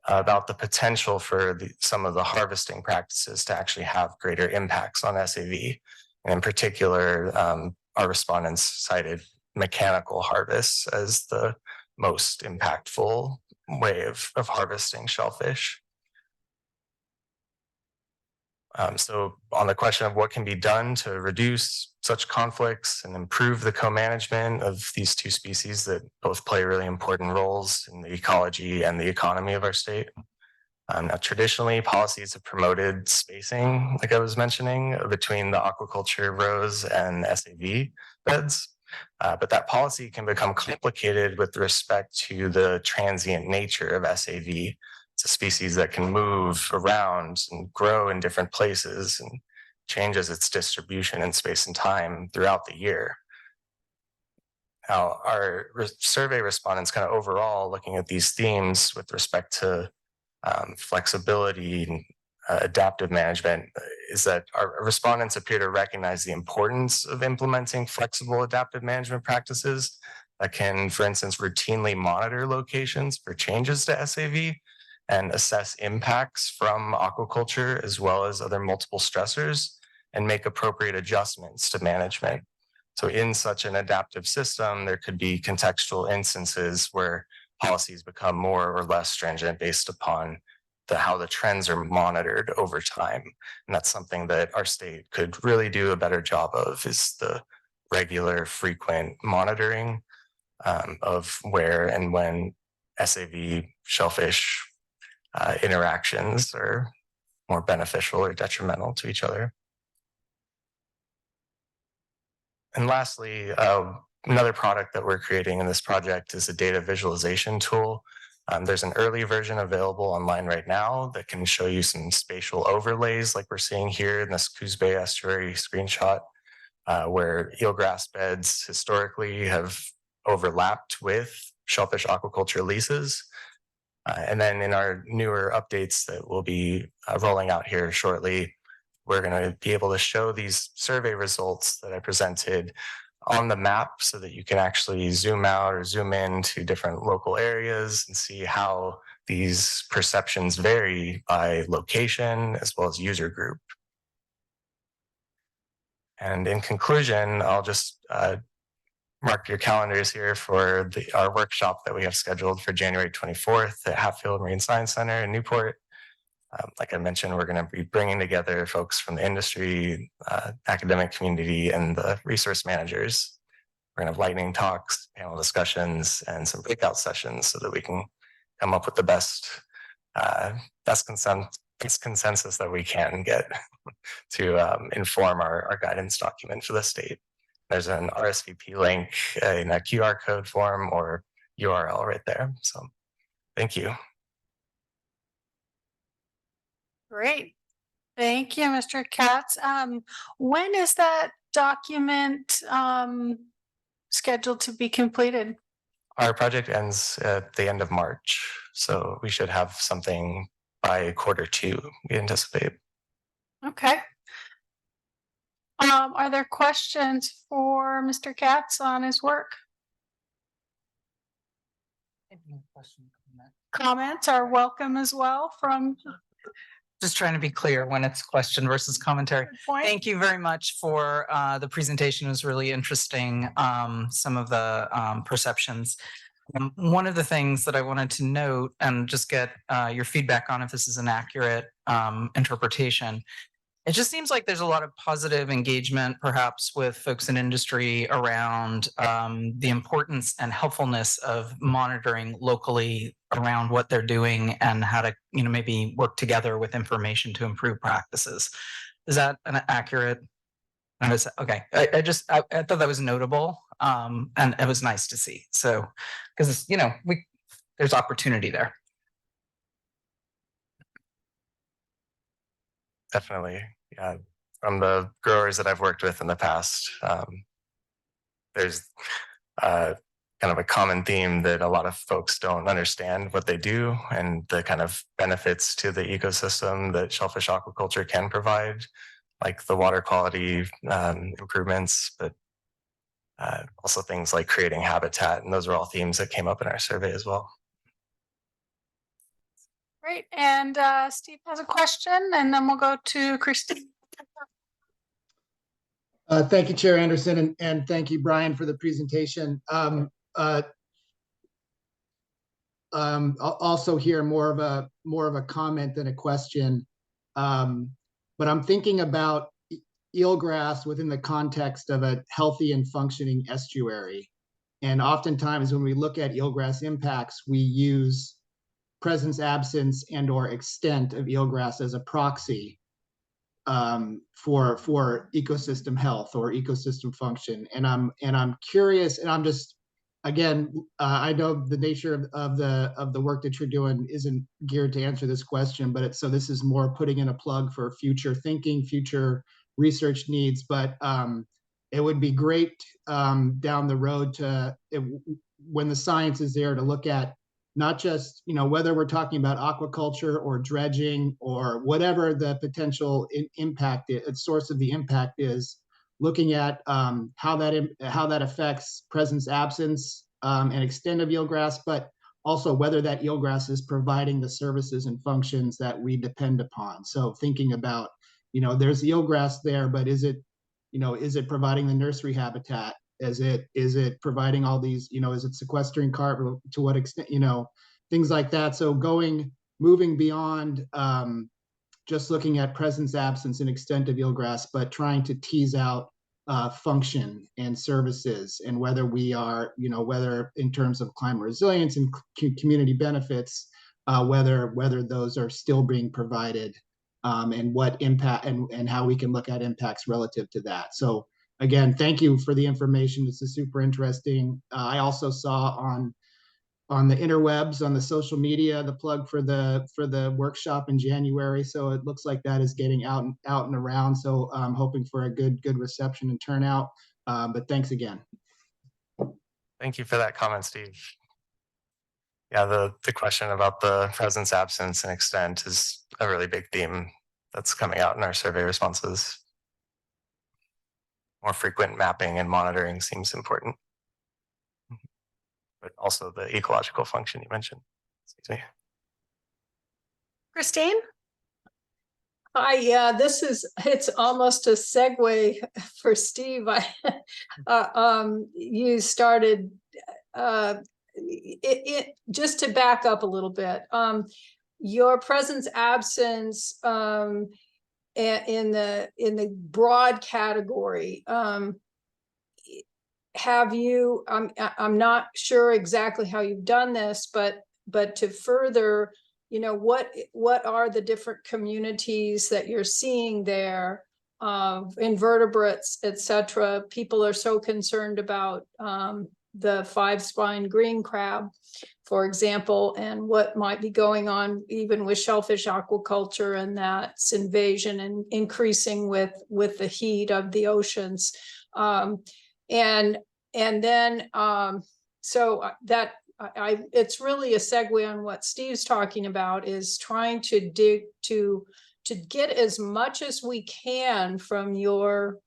about the potential for some of the harvesting practices to actually have greater impacts on SAV. And in particular, our respondents cited mechanical harvests as the most impactful way of harvesting shellfish. So on the question of what can be done to reduce such conflicts and improve the co-management of these two species that both play really important roles in the ecology and the economy of our state. Now, traditionally, policies have promoted spacing, like I was mentioning, between the aquaculture rows and SAV beds. But that policy can become complicated with respect to the transient nature of SAV. It's a species that can move around and grow in different places and changes its distribution in space and time throughout the year. Now, our survey respondents kind of overall looking at these themes with respect to flexibility and adaptive management is that our respondents appear to recognize the importance of implementing flexible adaptive management practices that can, for instance, routinely monitor locations for changes to SAV and assess impacts from aquaculture as well as other multiple stressors and make appropriate adjustments to management. So in such an adaptive system, there could be contextual instances where policies become more or less stringent based upon how the trends are monitored over time. And that's something that our state could really do a better job of, is the regular, frequent monitoring of where and when SAV shellfish interactions are more beneficial or detrimental to each other. And lastly, another product that we're creating in this project is a data visualization tool. There's an early version available online right now that can show you some spatial overlays like we're seeing here in this Coos Bay estuary screenshot, where eelgrass beds historically have overlapped with shellfish aquaculture leases. And then in our newer updates that we'll be rolling out here shortly, we're going to be able to show these survey results that I presented on the map so that you can actually zoom out or zoom in to different local areas and see how these perceptions vary by location as well as user group. And in conclusion, I'll just mark your calendars here for our workshop that we have scheduled for January 24th at Hatfield Marine Science Center in Newport. Like I mentioned, we're going to be bringing together folks from the industry, academic community, and the resource managers. We're going to have lightning talks, panel discussions, and some breakout sessions so that we can come up with the best consensus that we can get to inform our guidance document for the state. There's an RSVP link in a QR code form or URL right there. So thank you. Great. Thank you, Mr. Katz. When is that document scheduled to be completed? Our project ends at the end of March, so we should have something by Q2, we anticipate. Okay. Are there questions for Mr. Katz on his work? Comments are welcome as well from. Just trying to be clear when it's question versus commentary. Thank you very much for the presentation. It was really interesting. Some of the perceptions. One of the things that I wanted to note and just get your feedback on if this is an accurate interpretation. It just seems like there's a lot of positive engagement, perhaps with folks in industry around the importance and helpfulness of monitoring locally around what they're doing and how to, maybe work together with information to improve practices. Is that an accurate? Okay, I thought that was notable, and it was nice to see. So, because there's opportunity there. Definitely. Yeah. From the growers that I've worked with in the past, there's kind of a common theme that a lot of folks don't understand what they do and the kind of benefits to the ecosystem that shellfish aquaculture can provide, like the water quality improvements, but also things like creating habitat. And those are all themes that came up in our survey as well. Great. And Steve has a question, and then we'll go to Christine. Thank you, Chair Anderson, and thank you, Brian, for the presentation. Also here more of a comment than a question, but I'm thinking about eelgrass within the context of a healthy and functioning estuary. And oftentimes when we look at eelgrass impacts, we use presence, absence, and or extent of eelgrass as a proxy for ecosystem health or ecosystem function. And I'm curious, and I'm just, again, I know the nature of the work that you're doing isn't geared to answer this question, but so this is more putting in a plug for future thinking, future research needs. But it would be great down the road when the science is there to look at not just, whether we're talking about aquaculture or dredging or whatever the potential impact source of the impact is, looking at how that affects presence, absence, and extent of eelgrass, but also whether that eelgrass is providing the services and functions that we depend upon. So thinking about, there's eelgrass there, but is it providing the nursery habitat? Is it providing all these, is it sequestering carbon? To what extent, things like that. So moving beyond just looking at presence, absence, and extent of eelgrass, but trying to tease out function and services, and whether we are, whether in terms of climate resilience and community benefits, whether those are still being provided, and what impact and how we can look at impacts relative to that. So again, thank you for the information. This is super interesting. I also saw on the interwebs, on the social media, the plug for the workshop in January. So it looks like that is getting out and around. So I'm hoping for a good reception and turnout. But thanks again. Thank you for that comment, Steve. Yeah, the question about the presence, absence, and extent is a really big theme that's coming out in our survey responses. More frequent mapping and monitoring seems important, but also the ecological function you mentioned. Excuse me. Christine? It's almost a segue for Steve. You started, just to back up a little bit, your presence absence, in the broad category, have you, I'm not sure exactly how you've done this, but to further, what are the different communities that you're seeing there, invertebrates, etc. People are so concerned about the five-spine green crab, for example, and what might be going on even with shellfish aquaculture and that's invasion and increasing with the heat of the oceans. And then so that it's really a segue on what Steve's talking about, is trying to dig to get as much as we can from your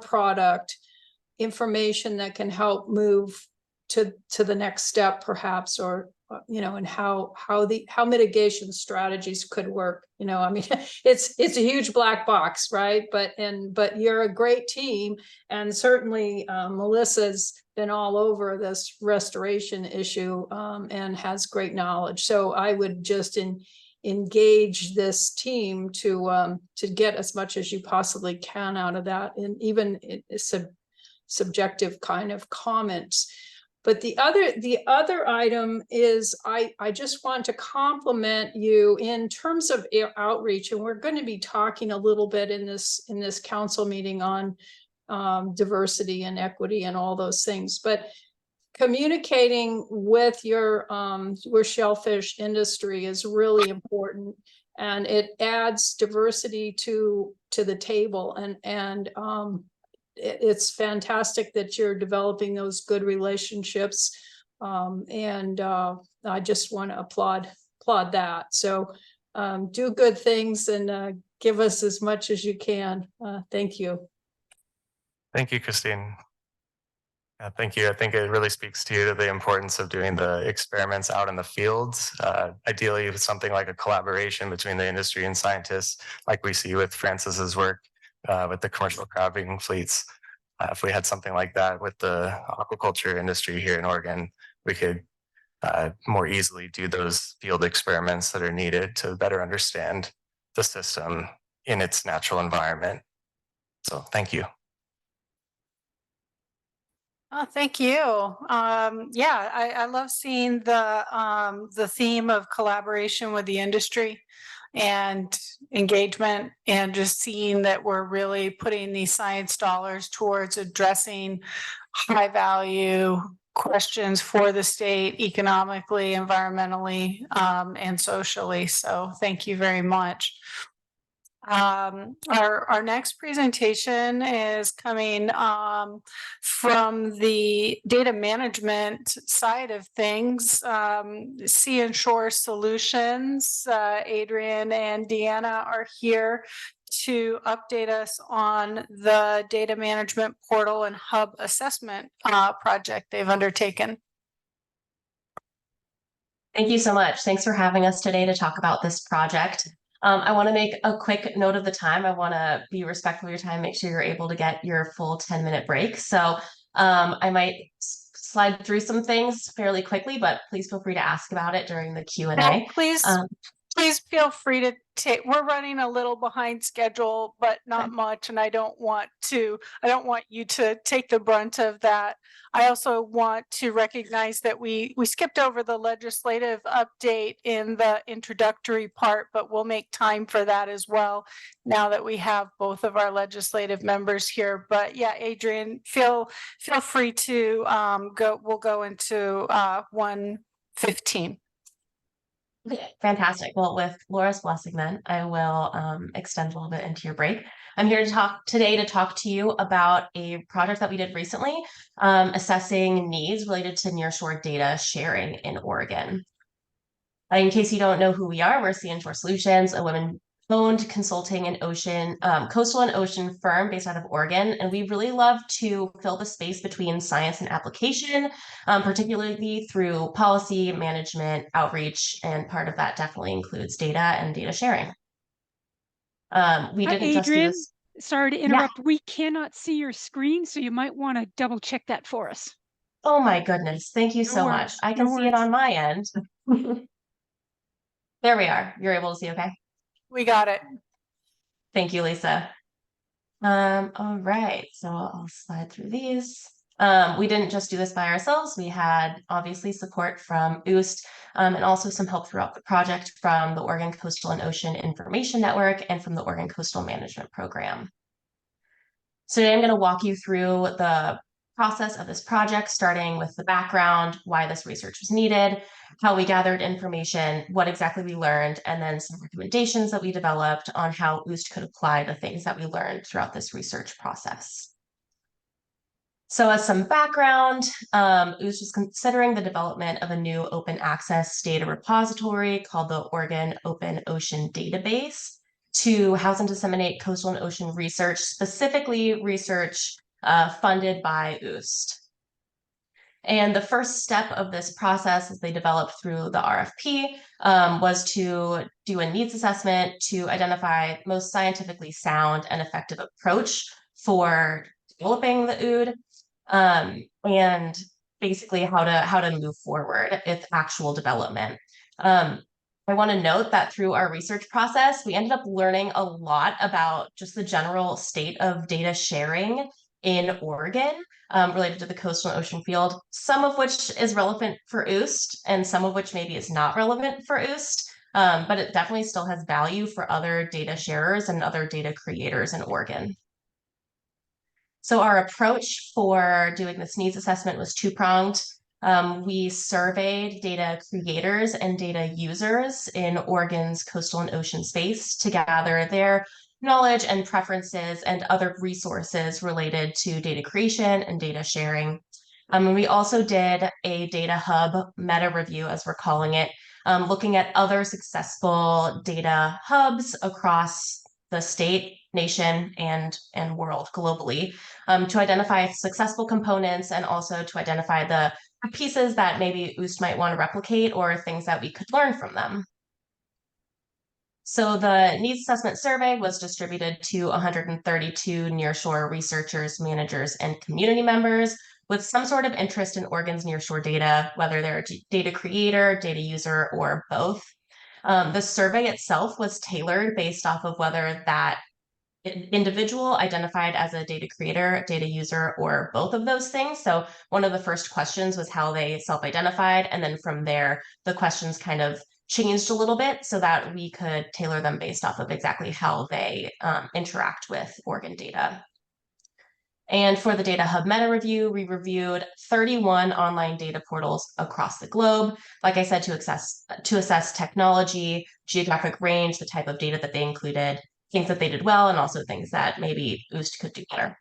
product information that can help move to the next step, perhaps, or and how mitigation strategies could work. I mean, it's a huge black box, right? But you're a great team, and certainly Melissa's been all over this restoration issue and has great knowledge. So I would just engage this team to get as much as you possibly can out of that, and even subjective kind of comments. But the other item is, I just want to compliment you in terms of outreach, and we're going to be talking a little bit in this council meeting on diversity and equity and all those things. But communicating with your shellfish industry is really important, and it adds diversity to the table, and it's fantastic that you're developing those good relationships, and I just want to applaud that. So do good things and give us as much as you can. Thank you. Thank you, Christine. Thank you. I think it really speaks to the importance of doing the experiments out in the fields, ideally with something like a collaboration between the industry and scientists, like we see with Francis's work with the commercial crabbing fleets. If we had something like that with the aquaculture industry here in Oregon, we could more easily do those field experiments that are needed to better understand the system in its natural environment. So thank you. Oh, thank you. Yeah, I love seeing the theme of collaboration with the industry and engagement, and just seeing that we're really putting these science dollars towards addressing high value questions for the state economically, environmentally, and socially. So thank you very much. Our next presentation is coming from the data management side of things. Sea and Shore Solutions, Adrian and Deanna are here to update us on the data management portal and hub assessment project they've undertaken. Thank you so much. Thanks for having us today to talk about this project. I want to make a quick note of the time. I want to be respectful of your time, make sure you're able to get your full 10-minute break. So I might slide through some things fairly quickly, but please feel free to ask about it during the Q&A. No, please feel free to take, we're running a little behind schedule, but not much. And I don't want you to take the brunt of that. I also want to recognize that we skipped over the legislative update in the introductory part, but we'll make time for that as well now that we have both of our members here. But yeah, Adrian, feel free to we'll go into 1:15. Okay, fantastic. Well, with Laura's blessing then, I will extend a little bit into your break. I'm here to talk to you about a project that we did recently, assessing needs related to nearshore data sharing in Oregon. In case you don't know who we are, we're Sea and Shore Solutions, a women-owned consulting and coastal and ocean firm based out of Oregon. And we really love to fill the space between science and application, particularly through policy, management, outreach, and part of that definitely includes data and data sharing. We Hi, didn't just do Adrian. this. Sorry to interrupt. We cannot see your screen, so you might want to double check that for us. Oh my goodness. Thank you No so much. worries, I no can see it worries. on my end. There we are. You're able to see okay? We got it. Thank you, Lisa. All right, so I'll slide through these. We didn't just do this by ourselves. We had obviously support from OOST and also some help throughout the project from the Oregon Coastal and Ocean Information Network and from the Oregon Coastal Management Program. So today I'm going to walk you through the process of this project, starting with the background, why this research was needed, how we gathered information, what exactly we learned, and then some recommendations that we developed on how OOST could apply the things that we learned throughout this research process. So as some background, OOST was considering the development of a new open access data repository called the Oregon Open Ocean Database to house and disseminate coastal and ocean research, specifically research funded by OOST. And the first step of this process, as they developed through the RFP, was to do a needs assessment to identify most scientifically sound and effective approach for developing the OOD, and basically how to move forward with actual development. I want to note that through our research process, we ended up learning a lot about just the general state of data sharing in Oregon related to the coastal and ocean field, some of which is relevant for OOST and some of which maybe is not relevant for OOST, but it definitely still has value for other data sharers and other data creators in Oregon. So our approach for doing this needs assessment was two-pronged. We surveyed data creators and data users in Oregon's coastal and ocean space to gather their knowledge and preferences and other resources related to data creation and data sharing. And we also did a data hub meta review, as we're calling it, looking at other successful data hubs across the state, nation, and world globally, to identify successful components and also to identify the pieces that maybe OOST might want to replicate or things that we could learn from them. So the needs assessment survey was distributed to 132 nearshore researchers, managers, and community members with some sort of interest in Oregon's nearshore data, whether they're a data creator, data user, or both. The survey itself was tailored based off of whether that individual identified as a data creator, data user, or both of those things. So one of the first questions was how they self-identified. And then from there, the questions kind of changed a little bit so that we could tailor them based off of exactly how they interact with Oregon data. And for the Data Hub Meta Review, we reviewed 31 online data portals across the globe, like I said, to assess technology, geographic range, the type of data that they included, things that they did well, and also things that maybe OOST could do better.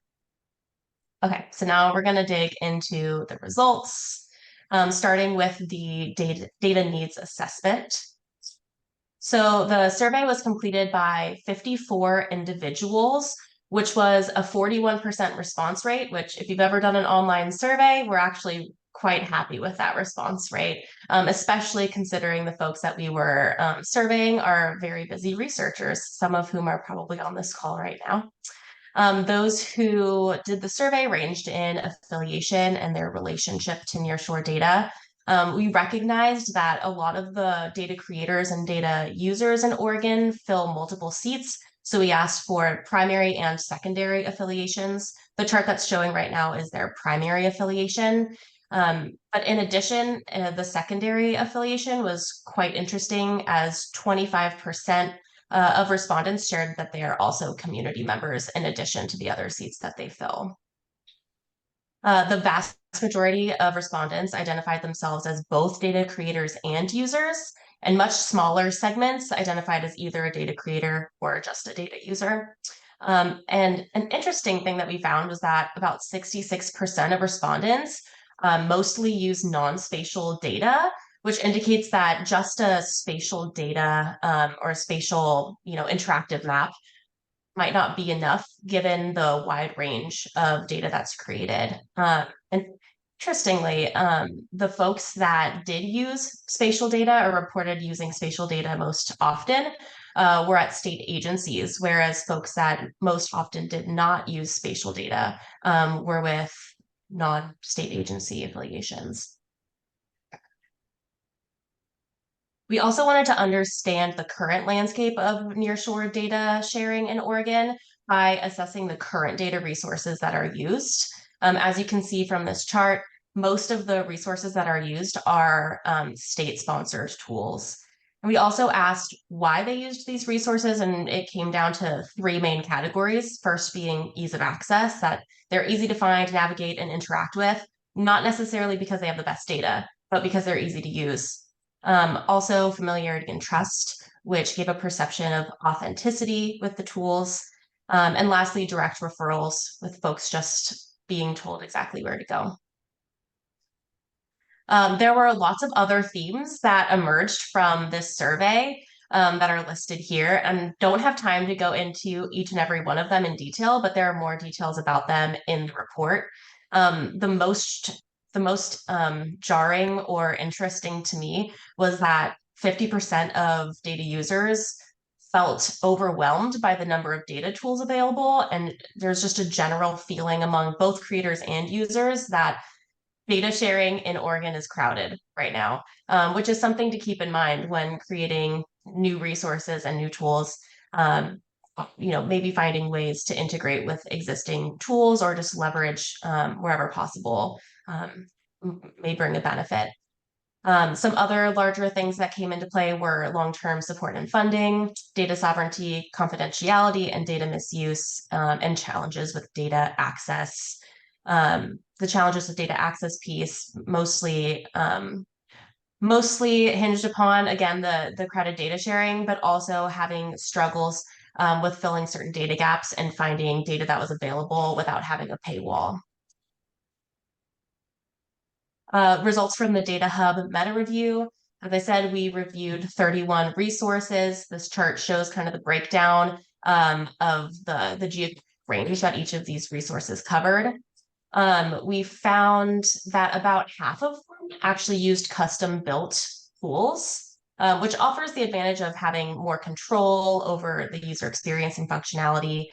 Okay, so now we're going to dig into the results, starting with the data needs assessment. So the survey was completed by 54 individuals, which was a 41% response rate, which if you've ever done an online survey, we're actually quite happy with that response rate, especially considering the folks that we were surveying are very busy researchers, some of whom are probably on this call right now. Those who did the survey ranged in affiliation and their relationship to nearshore data. We recognized that a lot of the data creators and data users in Oregon fill multiple seats. So we asked for primary and secondary affiliations. The chart that's showing right now is their primary affiliation. But in addition, the secondary affiliation was quite interesting, as 25% of respondents shared that they are also community members in addition to the other seats that they fill. The vast majority of respondents identified themselves as both data creators and users, and much smaller segments identified as either a data creator or just a data user. And an interesting thing that we found was that about 66% of respondents mostly use non-spatial data, which indicates that just a spatial data or a spatial, interactive map might not be enough given the wide range of data that's created. And interestingly, the folks that did use spatial data or reported using spatial data most often were at state agencies, whereas folks that most often did not use spatial data were with non-state agency affiliations. We also wanted to understand the current landscape of nearshore data sharing in Oregon by assessing the current data resources that are used. As you can see from this chart, most of the resources that are used are state-sponsored tools. And we also asked why they used these resources, and it came down to 3 main categories. First being ease of access, that they're easy to find, navigate, and interact with, not necessarily because they have the best data, but because they're easy to use. Also familiarity and trust, which gave a perception of authenticity with the tools. And lastly, direct referrals, with folks just being told exactly where to go. There were lots of other themes that emerged from this survey that are listed here, and don't have time to go into each and every one of them in detail, but there are more details about them in the report. The most jarring or interesting to me was that 50% of data users felt overwhelmed by the number of data tools available. And there's just a general feeling among both creators and users that data sharing in Oregon is crowded right now, which is something to keep in mind when creating new resources and new tools. Maybe finding ways to integrate with existing tools or just leverage wherever possible may bring a benefit. Some other larger things that came into play were long-term support and funding, data sovereignty, confidentiality, and data misuse, and challenges with data access. The challenges with data access piece mostly hinged upon, again, the crowded data sharing, but also having struggles with filling certain data gaps and finding data that was available without having a paywall. Results from the Data Hub meta review. As I said, we reviewed 31 resources. This chart shows kind of the breakdown of the geographic range that each of these resources covered. We found that about half of them actually used custom-built tools, which offers the advantage of having more control over the user experience and functionality.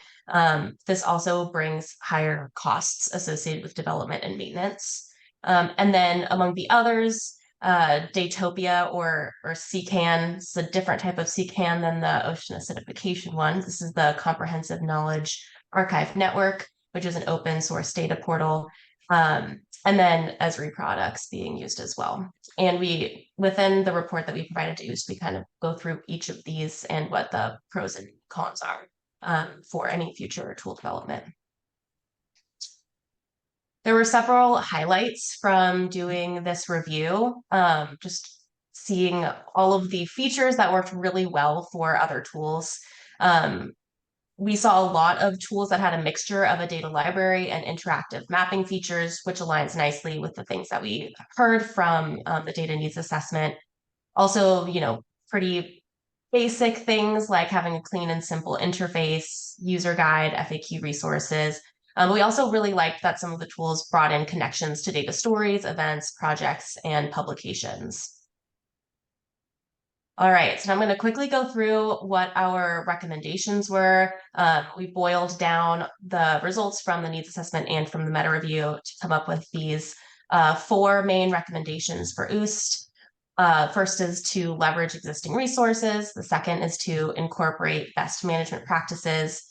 This also brings higher costs associated with development and maintenance. And then among the others, Datopia or CCAN, it's a different type of CCAN than the ocean acidification one. This is the Comprehensive Knowledge Archive Network, which is an open source data portal. And then Esri products being used as well. And within the report that we provided to UST, we kind of go through each of these and what the pros and cons are for any future tool development. There were several highlights from doing this review, just seeing all of the features that worked really well for other tools. We saw a lot of tools that had a mixture of a data library and interactive mapping features, which aligns nicely with the things that we heard from the data needs assessment. Also, pretty basic things like having a clean and simple interface, user guide, FAQ resources. We also really liked that some of the tools brought in connections to data stories, events, projects, and publications. All right, so I'm going to quickly go through what our recommendations were. We boiled down the results from the needs assessment and from the meta review to come up with these 4 main recommendations for UST. First is to leverage existing resources. The second is to incorporate best management practices.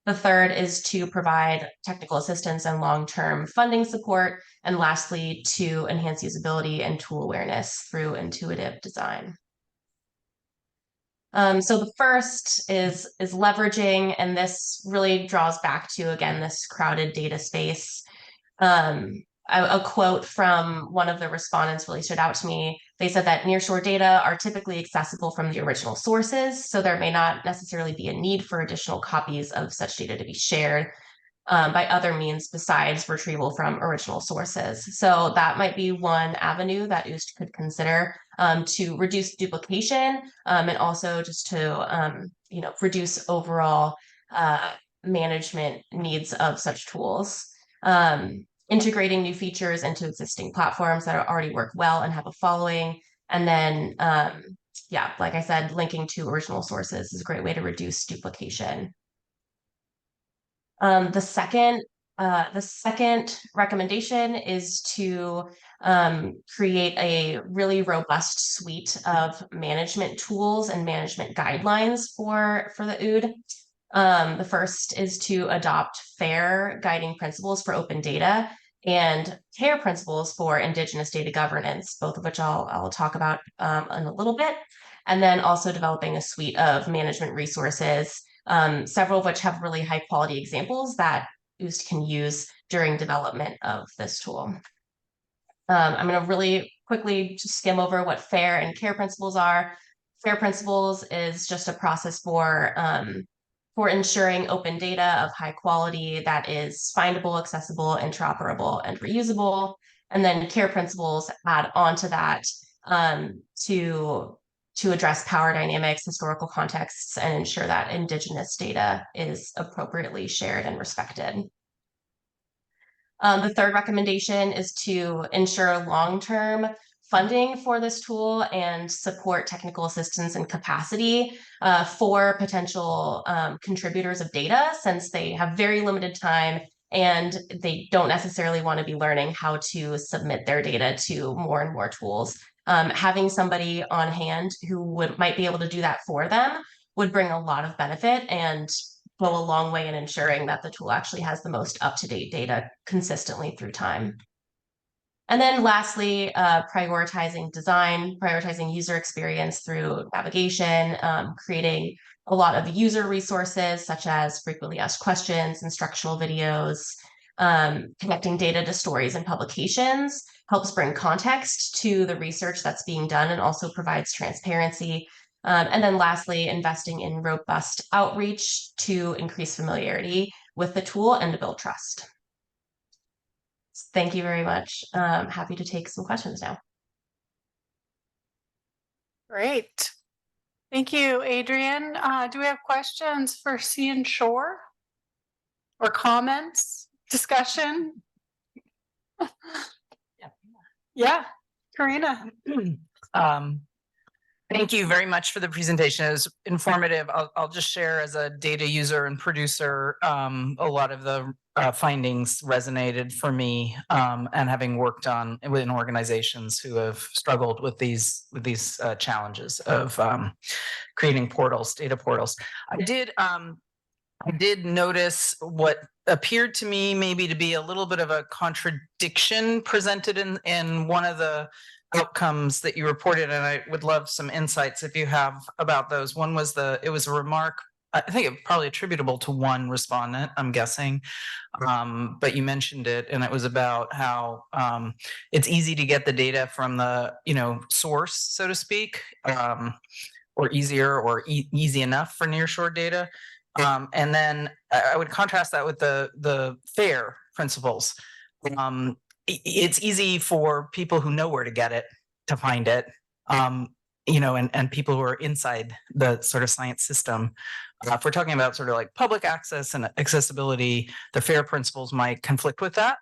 The third is to provide technical assistance and long-term funding support. And lastly, to enhance usability and tool awareness through intuitive design. So the first is leveraging, and this really draws back to, again, this crowded data space. A quote from one of the respondents really stood out to me. They said that nearshore data are typically accessible from the original sources, so there may not necessarily be a need for additional copies of such data to be shared by other means besides retrieval from original sources. So that might be one avenue that UST could consider to reduce duplication and also just to reduce overall management needs of such tools. Integrating new features into existing platforms that already work well and have a following, and then yeah, like I said, linking to original sources is a great way to reduce duplication. The second recommendation is to create a really robust suite of management tools and management guidelines for the OOD. The first is to adopt FAIR guiding principles for open data and CARE principles for Indigenous data governance, both of which I'll talk about in a little bit. And then also developing a suite of management resources, several of which have really high quality examples that OOST can use during development of this tool. I'm going to really quickly just skim over what FAIR and CARE principles are. FAIR principles is just a process for ensuring open data of high quality that is findable, accessible, interoperable, and reusable. And then CARE principles add on to that to address power dynamics, historical contexts, and ensure that Indigenous data is appropriately shared and respected. The third recommendation is to ensure long-term funding for this tool and support technical assistance and capacity for potential contributors of data, since they have very limited time and they don't necessarily want to be learning how to submit their data to more and more tools. Having somebody on hand who might be able to do that for them would bring a lot of benefit and go a long way in ensuring that the tool actually has the most up-to-date data consistently through time. And then lastly, prioritizing design, prioritizing user experience through navigation, creating a lot of user resources such as frequently asked questions, instructional videos, connecting data to stories and publications, helps bring context to the research that's being done and also provides transparency. And then lastly, investing in robust outreach to increase familiarity with the tool and to build trust. Thank you very much. Happy to take some questions now. Great. Thank you, Adrian. Do we have questions for Cian Shore? Or comments, discussion? Yeah, Karina. Thank you very much for the presentation. It was informative. I'll just share as a data user and producer, a lot of the findings resonated for me, and having worked within organizations who have struggled with these challenges of creating portals, data portals. I did notice what appeared to me maybe to be a little bit of a contradiction presented in one of the outcomes that you reported, and I would love some insights if you have about those. One was it was a remark, I think it probably attributable to one respondent, I'm guessing, but you mentioned it, and it was about how it's easy to get the data from the source, so to speak, or easier or easy enough for nearshore data. And then I would contrast that with the FAIR principles. It's easy for people who know where to get it to find it, and people who are inside the sort of science system. If we're talking about sort of like public access and accessibility, the FAIR principles might conflict with that.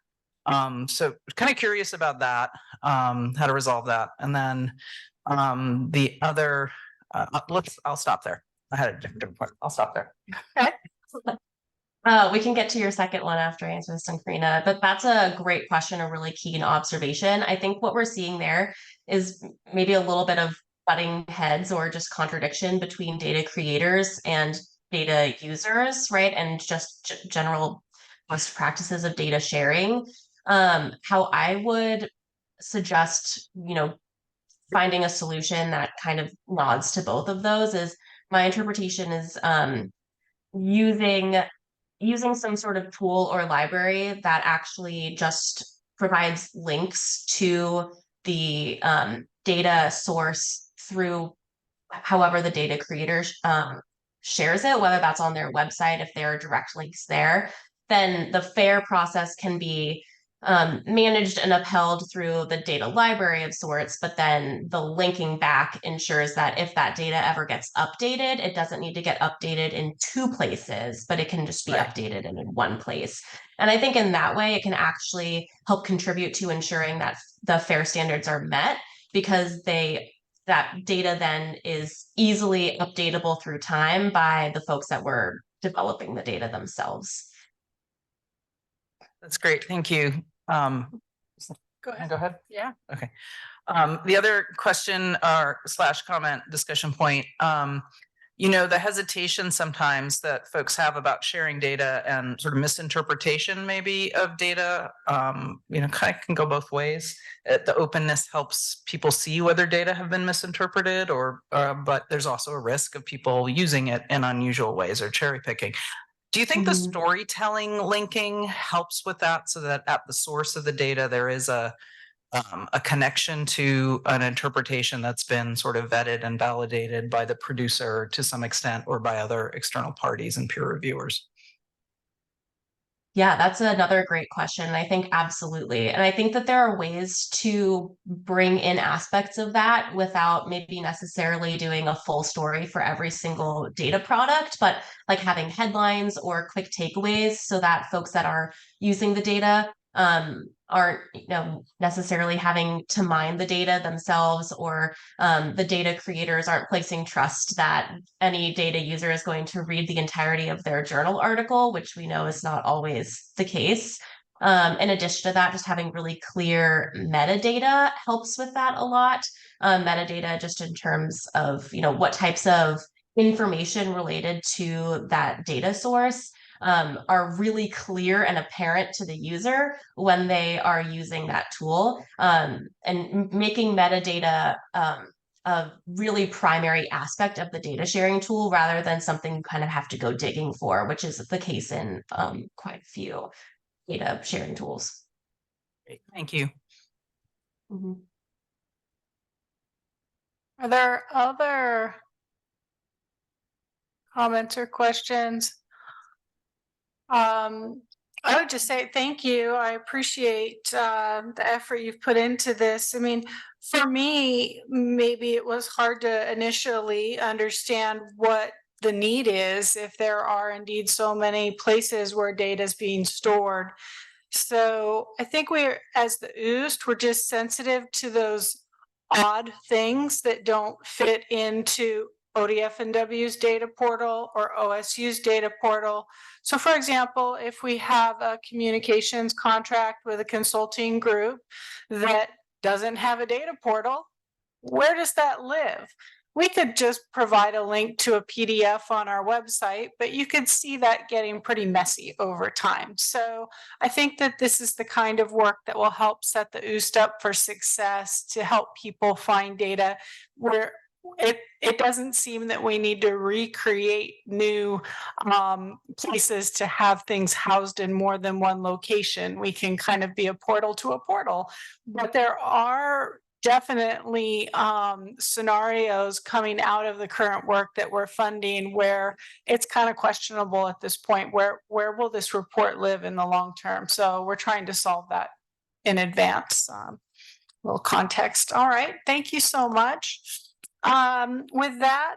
So kind of curious about that, how to resolve that. And then the other, I'll stop there. I had a different point. I'll stop there. Okay. We can get to your second one after I answer this one, Karina, but that's a great question, a really keen observation. I think what we're seeing there is maybe a little bit of butting heads or just contradiction between data creators and data users, right? And just general best practices of data sharing. How I would suggest, finding a solution that kind of nods to both of those is, my interpretation is using some sort of tool or library that actually just provides links to the data source through however the data creator shares it, whether that's on their website, if there are direct links there, then the FAIR process can be managed and upheld through the data library of sorts, but then the linking back ensures that if that data ever gets updated, it doesn't need to get updated in two places, but it can just be updated in one place. And I think in that way, it can actually help contribute to ensuring that the FAIR standards are met, because they that data then is easily updatable through time by the folks that were developing the data themselves. That's great. Thank you. Go ahead. Go ahead. Yeah. Okay. The other question or / comment discussion point, you know, the hesitation sometimes that folks have about sharing data and sort of misinterpretation maybe of data, you know, kind of can go both ways. The openness helps people see whether data have been misinterpreted but there's also a risk of people using it in unusual ways or cherry picking. Do you think the storytelling linking helps with that, so that at the source of the data, there is a connection to an interpretation that's been sort of vetted and validated by the producer to some extent, or by other external parties and peer reviewers? Yeah, that's another great question. I think absolutely. And I think that there are ways to bring in aspects of that without maybe necessarily doing a full story for every single data product, but like having headlines or quick takeaways so that folks that are using the data aren't, you know, necessarily having to mine the data themselves, or the data creators aren't placing trust that any data user is going to read the entirety of their journal article, which we know is not always the case. In addition to that, just having really clear metadata helps with that a lot. Metadata just in terms of, you know, what types of information related to that data source are really clear and apparent to the user when they are using that tool, and making metadata a really primary aspect of the data sharing tool rather than something you kind of have to go digging for, which is the case in quite a few data sharing tools. Great. Thank you. Are there other comments or questions? I would just say thank you. I appreciate the effort you've put into this. I mean, for me, maybe it was hard to initially understand what the need is if there are indeed so many places where data is being stored. So I think as the OOST, we're just sensitive to those odd things that don't fit into ODF&W's data portal or OSU's data portal. So for example, if we have a communications contract with a consulting group that doesn't have a data portal, where does that live? We could just provide a link to a PDF on our website, but you could see that getting pretty messy over time. So I think that this is the kind of work that will help set the OOST up for success, to help people find data where it doesn't seem that we need to recreate new places to have things housed in more than one location. We can kind of be a portal to a portal, but there are definitely scenarios coming out of the current work that we're funding where it's kind of questionable at this point, where will this report live in the long term? So we're trying to solve that in advance. Little context. All right, thank you so much. With that,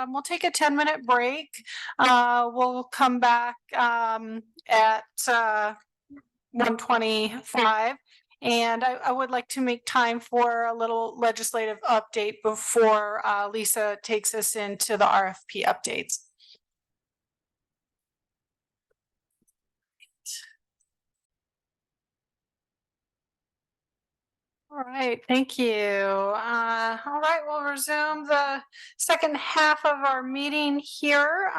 we'll take a 10-minute break. We'll come back at 1:25. And I would like to make time for a little legislative update before Lisa takes us into the RFP updates. All right, thank you. All right, we'll resume the second half of our meeting here.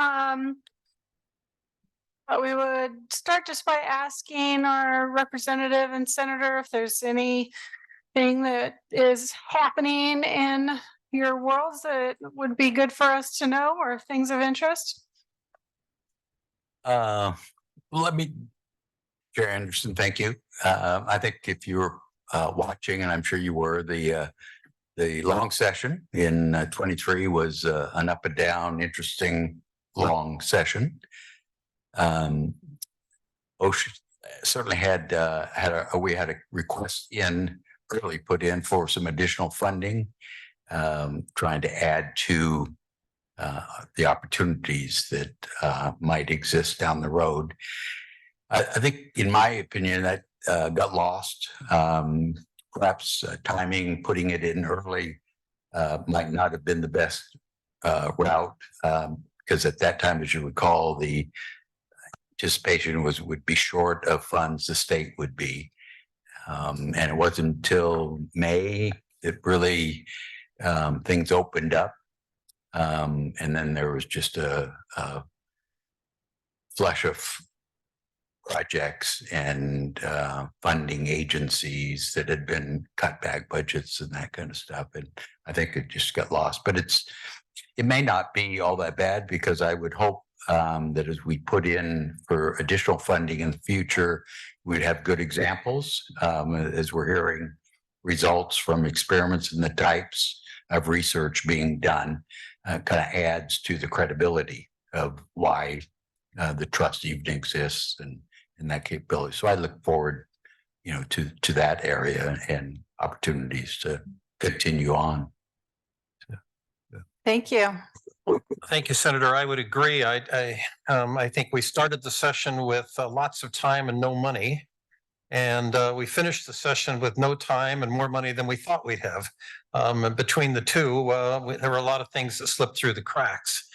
But we would start just by asking our representative and senator if there's anything that is happening in your worlds that would be good for us to know, or things of interest. Chair Anderson, thank you. I think if you were watching, and I'm sure you were, the long session in 23 was an up and down, interesting long session. OSHA certainly we had a request put in for some additional funding, trying to add to the opportunities that might exist down the road. I think, in my opinion, that got lost. Perhaps timing, putting it in early might not have been the best route, because at that time, as you recall, the anticipation would be short of funds, the state would be. And it wasn't until May that really things opened up. And then there was just a flush of projects and funding agencies that had been cut back budgets and that kind of stuff. And I think it just got lost. But it may not be all that bad, because I would hope that as we put in for additional funding in the future, we'd have good examples, as we're hearing results from experiments and the types of research being done, kind of adds to the credibility of why the trust even exists and that capability. So I look forward, to that area and opportunities to continue on. Thank you. Thank you, Senator. I would agree. I think we started the session with lots of time and no money. And we finished the session with no time and more money than we thought we'd have. And between the two, there were a lot of things that slipped through the cracks.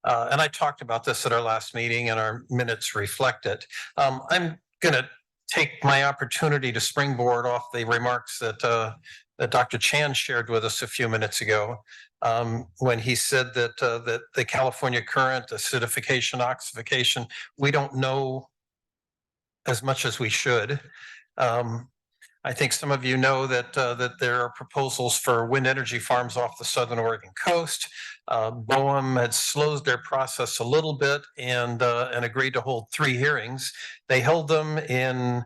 And I talked about this at our last meeting, and our minutes reflect it. I'm going to take my opportunity to springboard off the remarks that Dr. Chan shared with us a few minutes ago, when he said that the California current, acidification, oxification, we don't know as much as we should. I think some of you know that there are proposals for wind energy farms off the southern Oregon coast. BOEM had slowed their process a little bit and agreed to hold 3 hearings. They held them in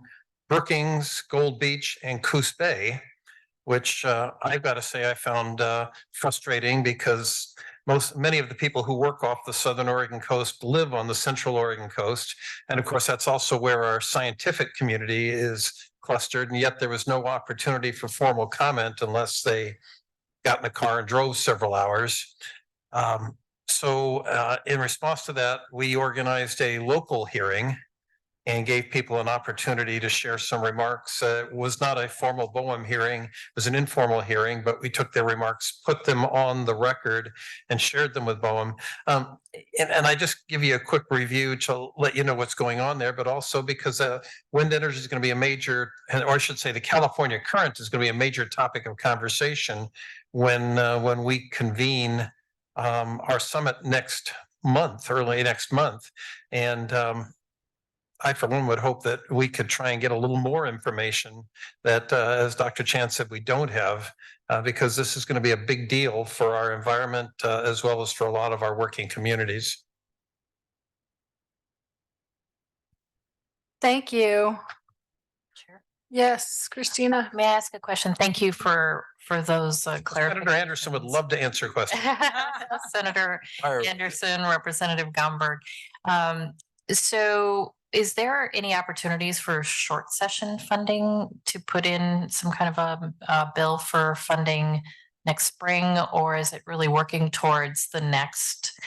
Brookings, Gold Beach, and Coos Bay, which I've got to say I found frustrating, because many of the people who work off the southern Oregon coast live on the central Oregon coast. And of course, that's also where our scientific community is clustered. And yet there was no opportunity for formal comment unless they got in a car and drove several hours. So in response to that, we organized a local hearing and gave people an opportunity to share some remarks. It was not a formal BOEM hearing, it was an informal hearing, but we took their remarks, put them on the record, and shared them with BOEM. And I just give you a quick review to let you know what's going on there, but also because wind energy is going to be a major, or I should say the California current is going to be a major topic of conversation when we convene our summit next month, early next month. And I, for one, would hope that we could try and get a little more information that, as Dr. Chan said, we don't have, because this is going to be a big deal for our environment, as well as for a lot of our working communities. Thank you. Sure. Yes, Christina. May I ask a question? Thank you for those clarifications. Senator Anderson would love to answer questions. Senator Anderson, Representative Gomberg. So is there any opportunities for short session funding to put in some kind of a bill for funding next spring, or is it really working towards the next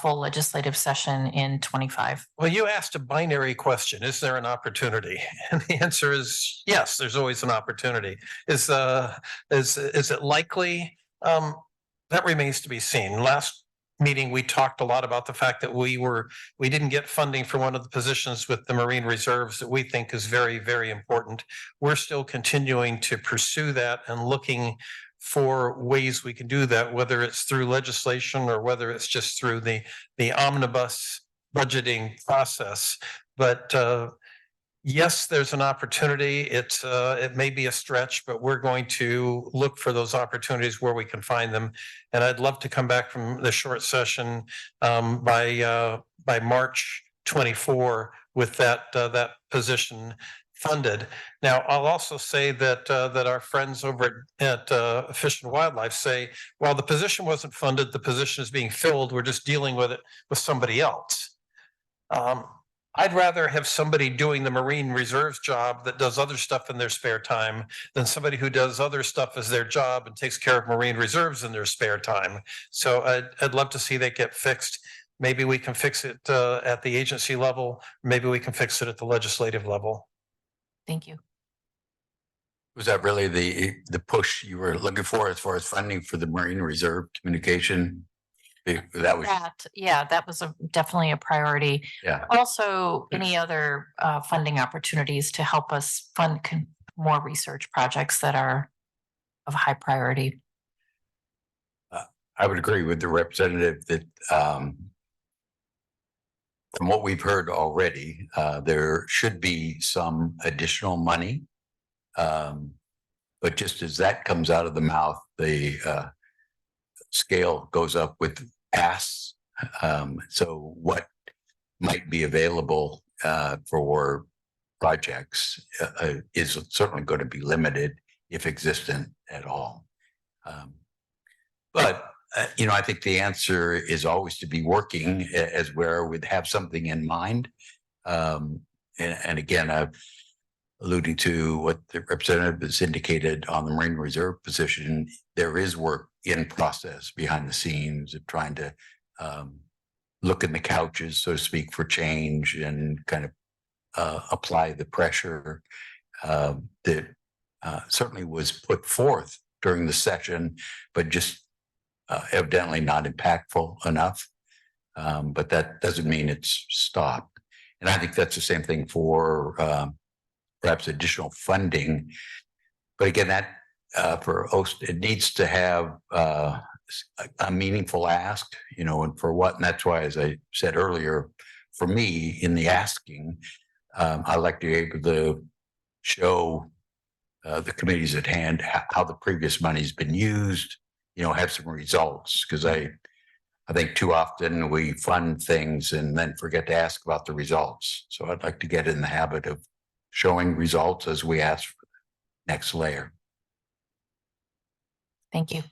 full legislative session in 25? Well, you asked a binary question. Is there an opportunity? And the answer is yes, there's always an opportunity. Is it likely? That remains to be seen. Last meeting, we talked a lot about the fact that we didn't get funding for one of the positions with the Marine Reserves that we think is very, very important. We're still continuing to pursue that and looking for ways we can do that, whether it's through legislation or whether it's just through the omnibus budgeting process. But yes, there's an opportunity. It may be a stretch, but we're going to look for those opportunities where we can find them. And I'd love to come back from the short session by March 24 with that position funded. Now, I'll also say that our friends over at Fish and Wildlife say, while the position wasn't funded, the position is being filled. We're just dealing with it with somebody else. I'd rather have somebody doing the Marine Reserves job that does other stuff in their spare time than somebody who does other stuff as their job and takes care of Marine Reserves in their spare time. So I'd love to see that get fixed. Maybe we can fix it at the agency level. Maybe we can fix it at the legislative level. Thank you. Was that really the push you were looking for as far as funding for the Marine Reserve communication? That was, That was definitely a priority. yeah. Also, any other funding opportunities to help us fund more research projects that are of high priority. I would agree with the representative that from what we've heard already, there should be some additional money. But just as that comes out of the mouth, the scale goes up with asks. So what might be available for projects is certainly going to be limited, if existent at all. But I think the answer is always to be working as where we'd have something in mind. And again, alluding to what the representative has indicated on the Marine Reserve position, there is work in process behind the scenes of trying to look in the couches, so to speak, for change and kind of apply the pressure that certainly was put forth during the session, but just evidently not impactful enough. But that doesn't mean it's stopped. And I think that's the same thing for perhaps additional funding. But again, that for OST, it needs to have a meaningful ask, and for what, and that's why, as I said earlier, for me in the asking, I like to be able to show the committees at hand how the previous money's been used, have some results, because I think too often we fund things and then forget to ask about the results. So I'd like to get in the habit of showing results as we ask for the next layer. Thank you.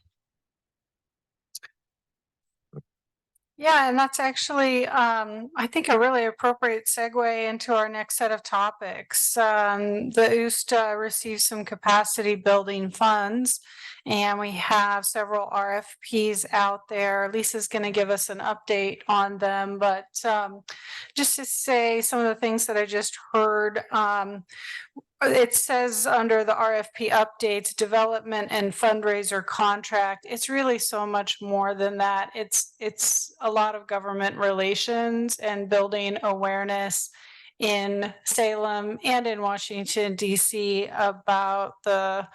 Yeah, and that's actually, I think, a really appropriate segue into our next set of topics. The OOST received some capacity building funds, and we have several RFPs out there. Lisa's going to give us an update on them, but just to say some of the things that I just heard, it says under the RFP updates, development and fundraiser contract. It's really so much more than that. It's a lot of government relations and building awareness in Salem and in Washington, D.C. about the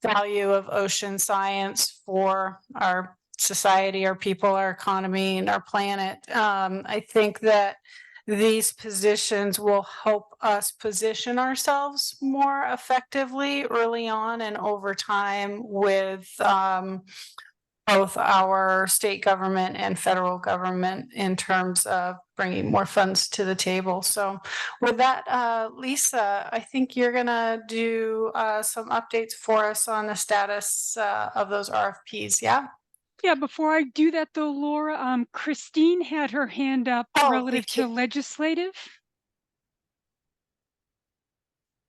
value of ocean science for our society, our people, our economy, and our planet. I think that these positions will help us position ourselves more effectively early on and over time with both our state government and federal government in terms of bringing more funds to the table. So with that, Lisa, I think you're going to do some updates for us on the status of those RFPs. Yeah. Yeah, before I do that though, Laura, Christine had her hand up relative to legislative.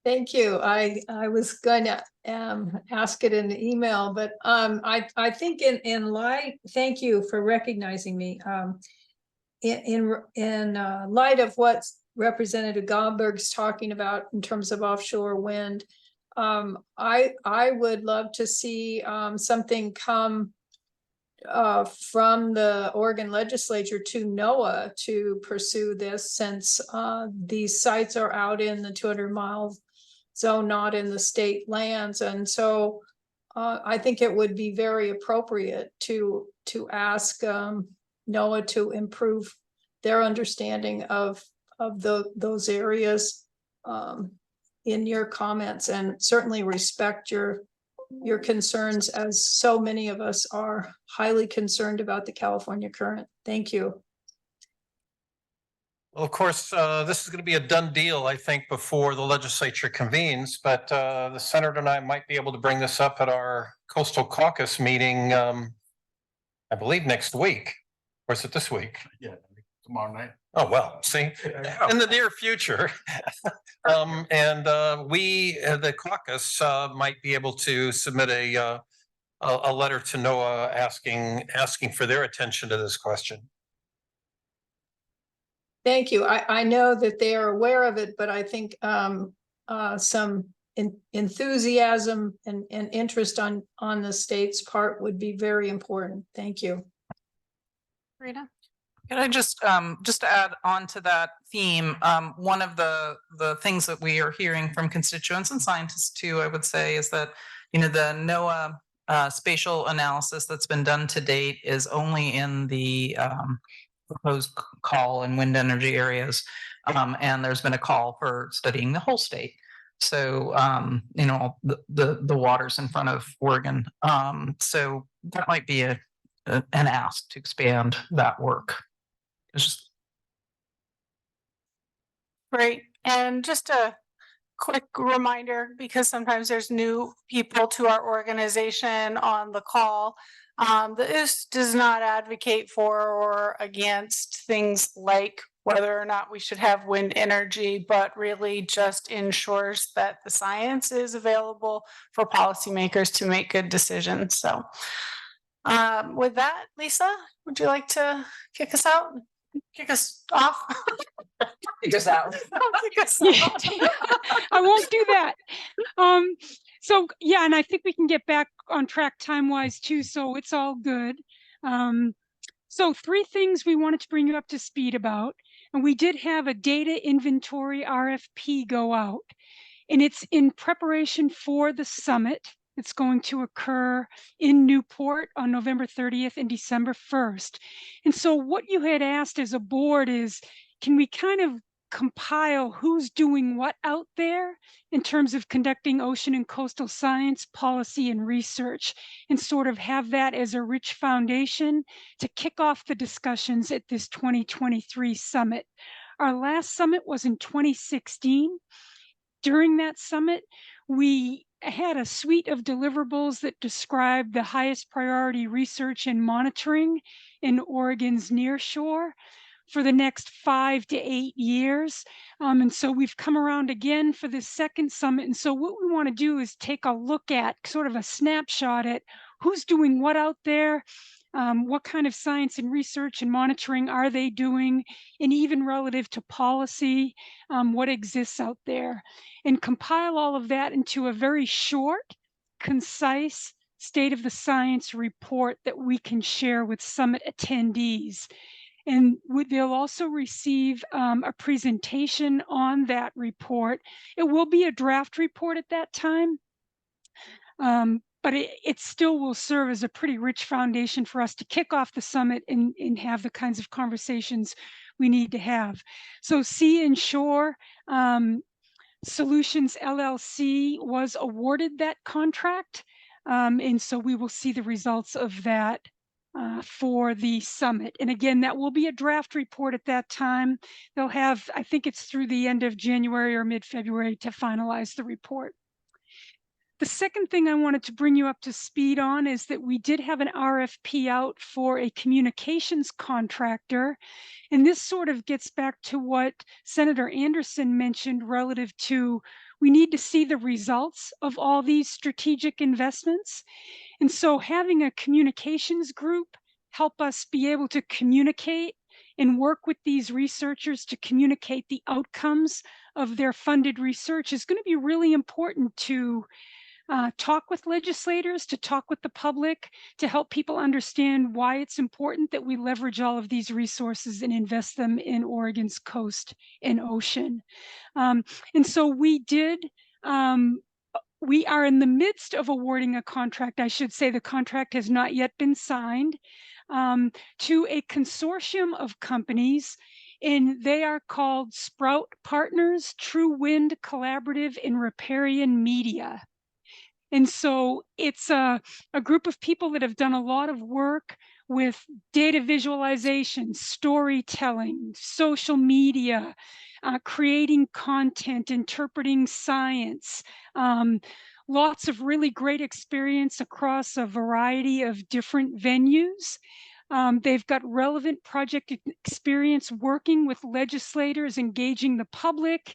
Thank you. I was going to ask it in the email, but I think in light, thank you for recognizing me. In light of what Representative Goldberg's talking about in terms of offshore wind, I would love to see something come from the Oregon legislature to NOAA to pursue this, since these sites are out in the 200-mile zone, not in the state lands. And so I think it would be very appropriate to ask NOAA to improve their understanding of those areas in your comments, and certainly respect your concerns, as so many of us are highly concerned about the California current. Thank you. Well, of course, this is going to be a done deal, I think, before the legislature convenes, but the senator and I might be able to bring this up at our Coastal Caucus meeting, I believe next week. Or is it this week? Yeah, tomorrow night. Oh, well, see, in the near future. We, the caucus, might be able to submit a letter to NOAA asking for their attention to this question. Thank you. I know that they are aware of it, but I think some enthusiasm and interest on the state's part would be very important. Thank you. Rita? Can I just to add on to that theme, one of the things that we are hearing from constituents and scientists too, I would say, is that, you know, the NOAA spatial analysis that's been done to date is only in the proposed call and wind energy areas. And there's been a call for studying the whole state. So, you know, the waters in front of Oregon. So that might be an ask to expand that work. It's just Great. And just a quick reminder, because sometimes there's new people to our organization on the call. The OOST does not advocate for or against things like whether or not we should have wind energy, but really just ensures that the science is available for policymakers to make good decisions. So with that, Lisa, would you like to kick us out? Kick us off? kick us out. Kick us Yeah, out. I won't do that. So yeah, and I think we can get back on track time-wise too, so it's all good. So 3 things we wanted to bring you up to speed about, and we did have a data inventory RFP go out, and it's in preparation for the summit. It's going to occur in Newport on November 30th and December 1st. And so what you had asked as a board is, can we kind of compile who's doing what out there in terms of conducting ocean and coastal science policy and research, and sort of have that as a rich foundation to kick off the discussions at this 2023 summit. Our last summit was in 2016. During that summit, we had a suite of deliverables that described the highest priority research and monitoring in Oregon's nearshore for the next 5 to 8 years. And so we've come around again for this second summit. And so what we want to do is take a look at sort of a snapshot at who's doing what out there, what kind of science and research and monitoring are they doing, and even relative to policy, what exists out there, and compile all of that into a very short, concise state of the science report that we can share with summit attendees. And they'll also receive a presentation on that report. It will be a draft report at that time, but it still will serve as a pretty rich foundation for us to kick off the summit and have the kinds of conversations we need to have. So Sea and Shore Solutions LLC was awarded that contract. And so we will see the results of that for the summit. And again, that will be a draft report at that time. They'll have, I think it's through the end of January or mid-February to finalize the report. The second thing I wanted to bring you up to speed on is that we did have an RFP out for a communications contractor. And this sort of gets back to what Senator Anderson mentioned relative to we need to see the results of all these strategic investments. And so having a communications group help us be able to communicate and work with these researchers to communicate the outcomes of their funded research is going to be really important to talk with legislators, to talk with the public, to help people understand why it's important that we leverage all of these resources and invest them in Oregon's coast and ocean. And so we are in the midst of awarding a contract. I should say the contract has not yet been signed to a consortium of companies, and they are called Sprout Partners, True Wind Collaborative, and Riparian Media. And so it's a group of people that have done a lot of work with data visualization, storytelling, social media, creating content, interpreting science, lots of really great experience across a variety of different venues. They've got relevant project experience working with legislators, engaging the public,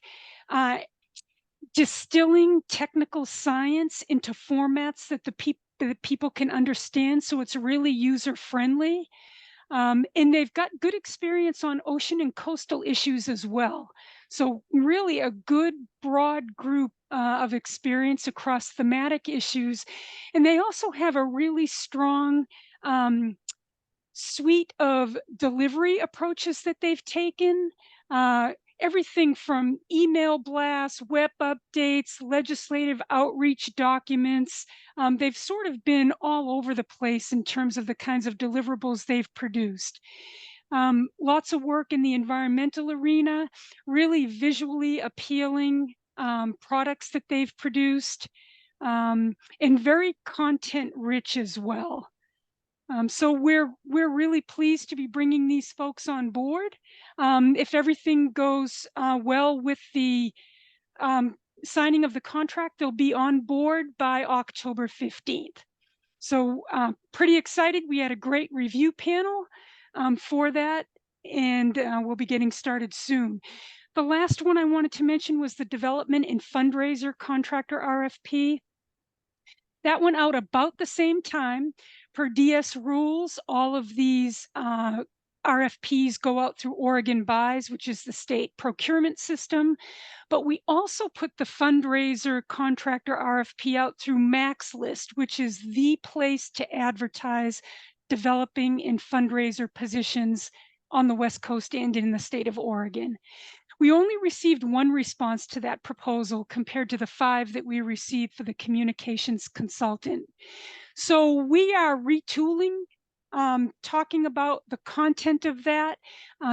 distilling technical science into formats that the people can understand, so it's really user friendly. And they've got good experience on ocean and coastal issues as well. So really a good broad group of experience across thematic issues. And they also have a really strong suite of delivery approaches that they've taken. Everything from email blasts, web updates, legislative outreach documents. They've sort of been all over the place in terms of the kinds of deliverables they've produced. Lots of work in the environmental arena, really visually appealing products that they've produced, and very content rich as well. So we're really pleased to be bringing these folks on board. If everything goes well with the signing of the contract, they'll be on board by October 15th. So pretty excited. We had a great review panel for that, and we'll be getting started soon. The last one I wanted to mention was the development and fundraiser contractor RFP. That went out about the same time. Per DS rules, all of these RFPs go out through Oregon Buys, which is the state procurement system. But we also put the fundraiser contractor RFP out through Max List, which is the place to advertise developing and fundraiser positions on the West Coast and in the state of Oregon. We only received one response to that proposal compared to the 5 that we received for the communications consultant. So we are retooling, talking about the content of that,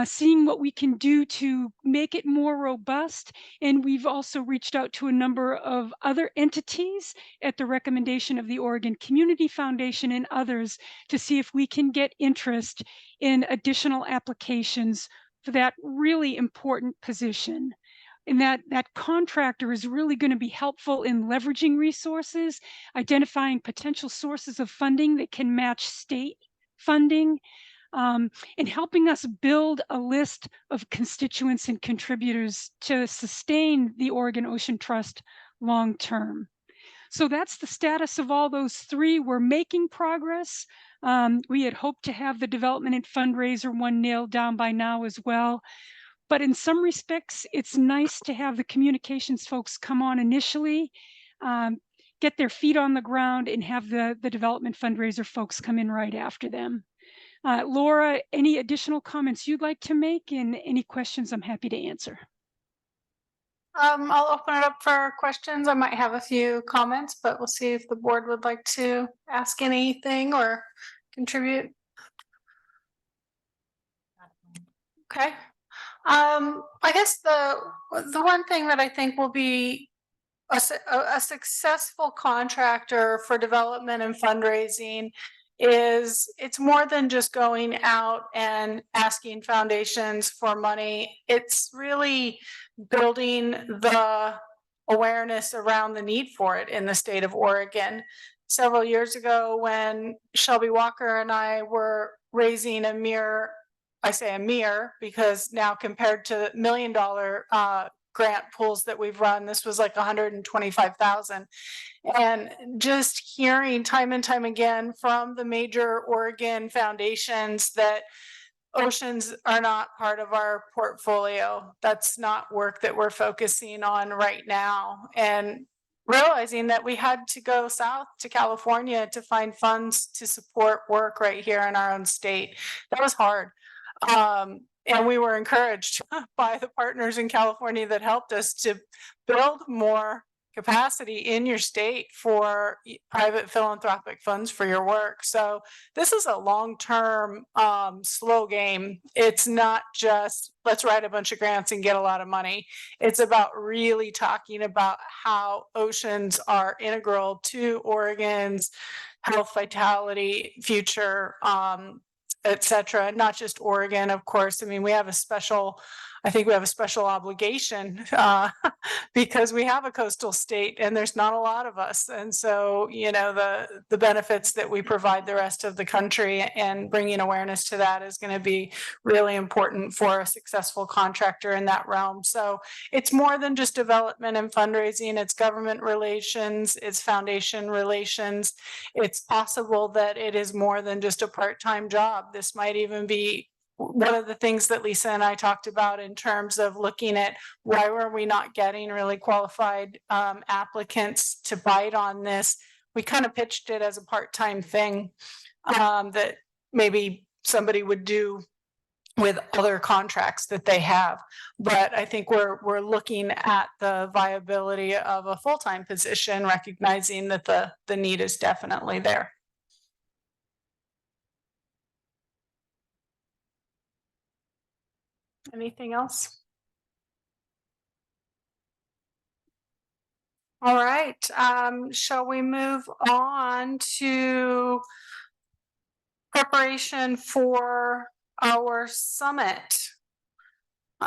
seeing what we can do to make it more robust. And we've also reached out to a number of other entities at the recommendation of the Oregon Community Foundation and others to see if we can get interest in additional applications for that really important position. And that contractor is really going to be helpful in leveraging resources, identifying potential sources of funding that can match state funding, and helping us build a list of constituents and contributors to sustain the Oregon Ocean Trust long term. So that's the status of all those 3. We're making progress. We had hoped to have the development and fundraiser one nailed down by now as well. But in some respects, it's nice to have the communications folks come on initially, get their feet on the ground, and have the development fundraiser folks come in right after them. Laura, any additional comments you'd like to make, and any questions I'm happy to answer? I'll open it up for questions. I might have a few comments, but we'll see if the board would like to ask anything or contribute. Okay. I guess the one thing that I think will be a successful contractor for development and fundraising is it's more than just going out and asking foundations for money. It's really building the awareness around the need for it in the state of Oregon. Several years ago, when Shelby Walker and I were raising a mere, I say a mere because now compared to $1 million grant pools that we've run, this was like 125,000. And just hearing time and time again from the major Oregon foundations that oceans are not part of our portfolio. That's not work that we're focusing on right now. And realizing that we had to go south to California to find funds to support work right here in our own state. That was hard. And we were encouraged by the partners in California that helped us to build more capacity in your state for private philanthropic funds for your work. So this is a long-term, slow game. It's not just let's write a bunch of grants and get a lot of money. It's about really talking about how oceans are integral to Oregon's health, vitality, future, et cetera. Not just Oregon, of course. I mean, we have a special I think we have a special obligation because we have a coastal state and there's not a lot of us. And so, you know, the benefits that we provide the rest of the country and bringing awareness to that is going to be really important for a successful contractor in that realm. So it's more than just development and fundraising, it's government relations, it's foundation relations. It's possible that it is more than just a part-time job. This might even be one of the things that Lisa and I talked about in terms of looking at why were we not getting really qualified applicants to bite on this. We kind of pitched it as a part-time thing that maybe somebody would do with other contracts that they have. But I think we're looking at the viability of a full-time position, recognizing that the need is definitely there. Anything else? All right, shall we move on to preparation for our summit?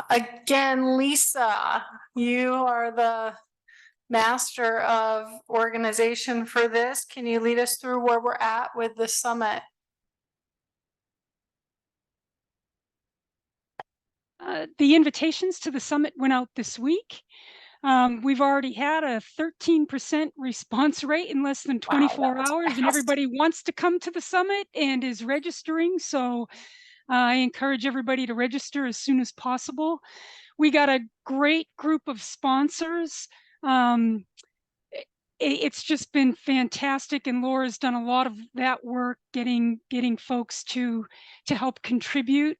Again, Lisa, you are the master of organization for this. Can you lead us through where we're at with the summit? The invitations to the summit went out this week. We've already had a 13% response rate in less than 24 hours, and everybody wants to come to the summit and is registering. So I encourage everybody to register as soon as possible. We got a great group of sponsors. It's just been fantastic, and Laura's done a lot of that work getting folks to help contribute.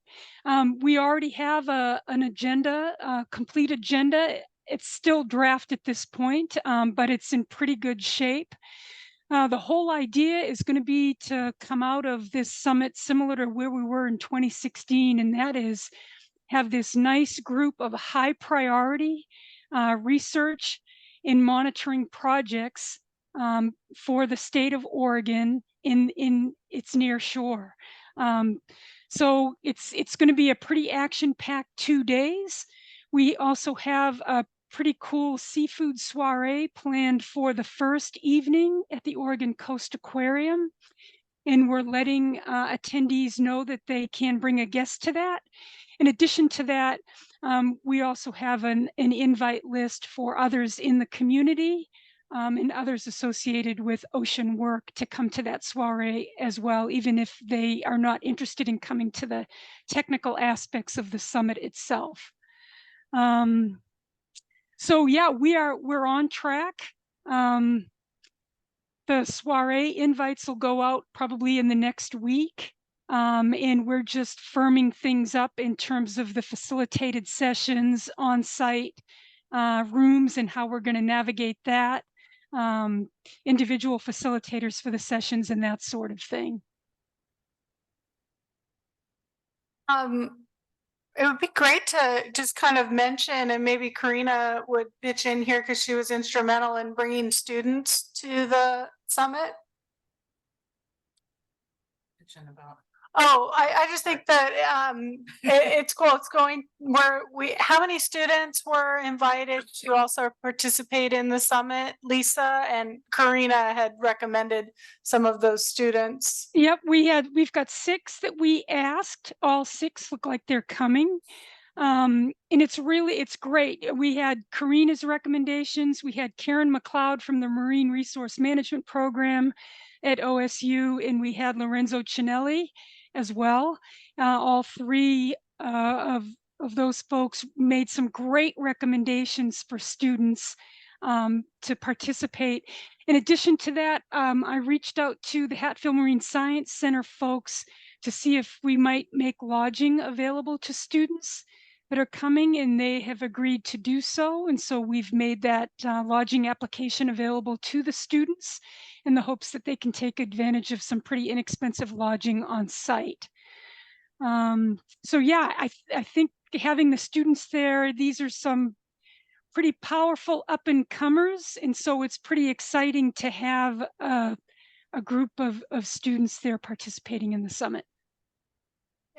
We already have an agenda, a complete agenda. It's still draft at this point, but it's in pretty good shape. The whole idea is going to be to come out of this summit similar to where we were in 2016, and that is have this nice group of high priority research in monitoring projects for the state of Oregon in its near shore. So it's going to be a pretty action-packed 2 days. We also have a pretty cool seafood soiree planned for the first evening at the Oregon Coast Aquarium. And we're letting attendees know that they can bring a guest to that. In addition to that, we also have an invite list for others in the community and others associated with ocean work to come to that soiree as well, even if they are not interested in coming to the technical aspects of the summit itself. So yeah, we're on track. The soiree invites will go out probably in the next week. And we're just firming things up in terms of the facilitated sessions on site, rooms, and how we're going to navigate that, individual facilitators for the sessions and that sort of thing. It would be great to just kind of mention, and maybe Karina would pitch in here because she was instrumental in bringing students to the summit. Oh, I just think that it's cool. It's going where how many students were invited to also participate in the summit? Lisa and Karina had recommended some of those students. Yep, we've got 6 that we asked. All 6 look like they're coming. And it's great. We had Karina's recommendations. We had Karen McLeod from the Marine Resource Management Program at OSU, and we had Lorenzo Cinelli as well. All 3 of those folks made some great recommendations for students to participate. In addition to that, I reached out to the Hatfield Marine Science Center folks to see if we might make lodging available to students that are coming, and they have agreed to do so. And so we've made that lodging application available to the students in the hopes that they can take advantage of some pretty inexpensive lodging on site. So yeah, I think having the students there, these are some pretty powerful up and comers. And so it's pretty exciting to have a group of students there participating in the summit.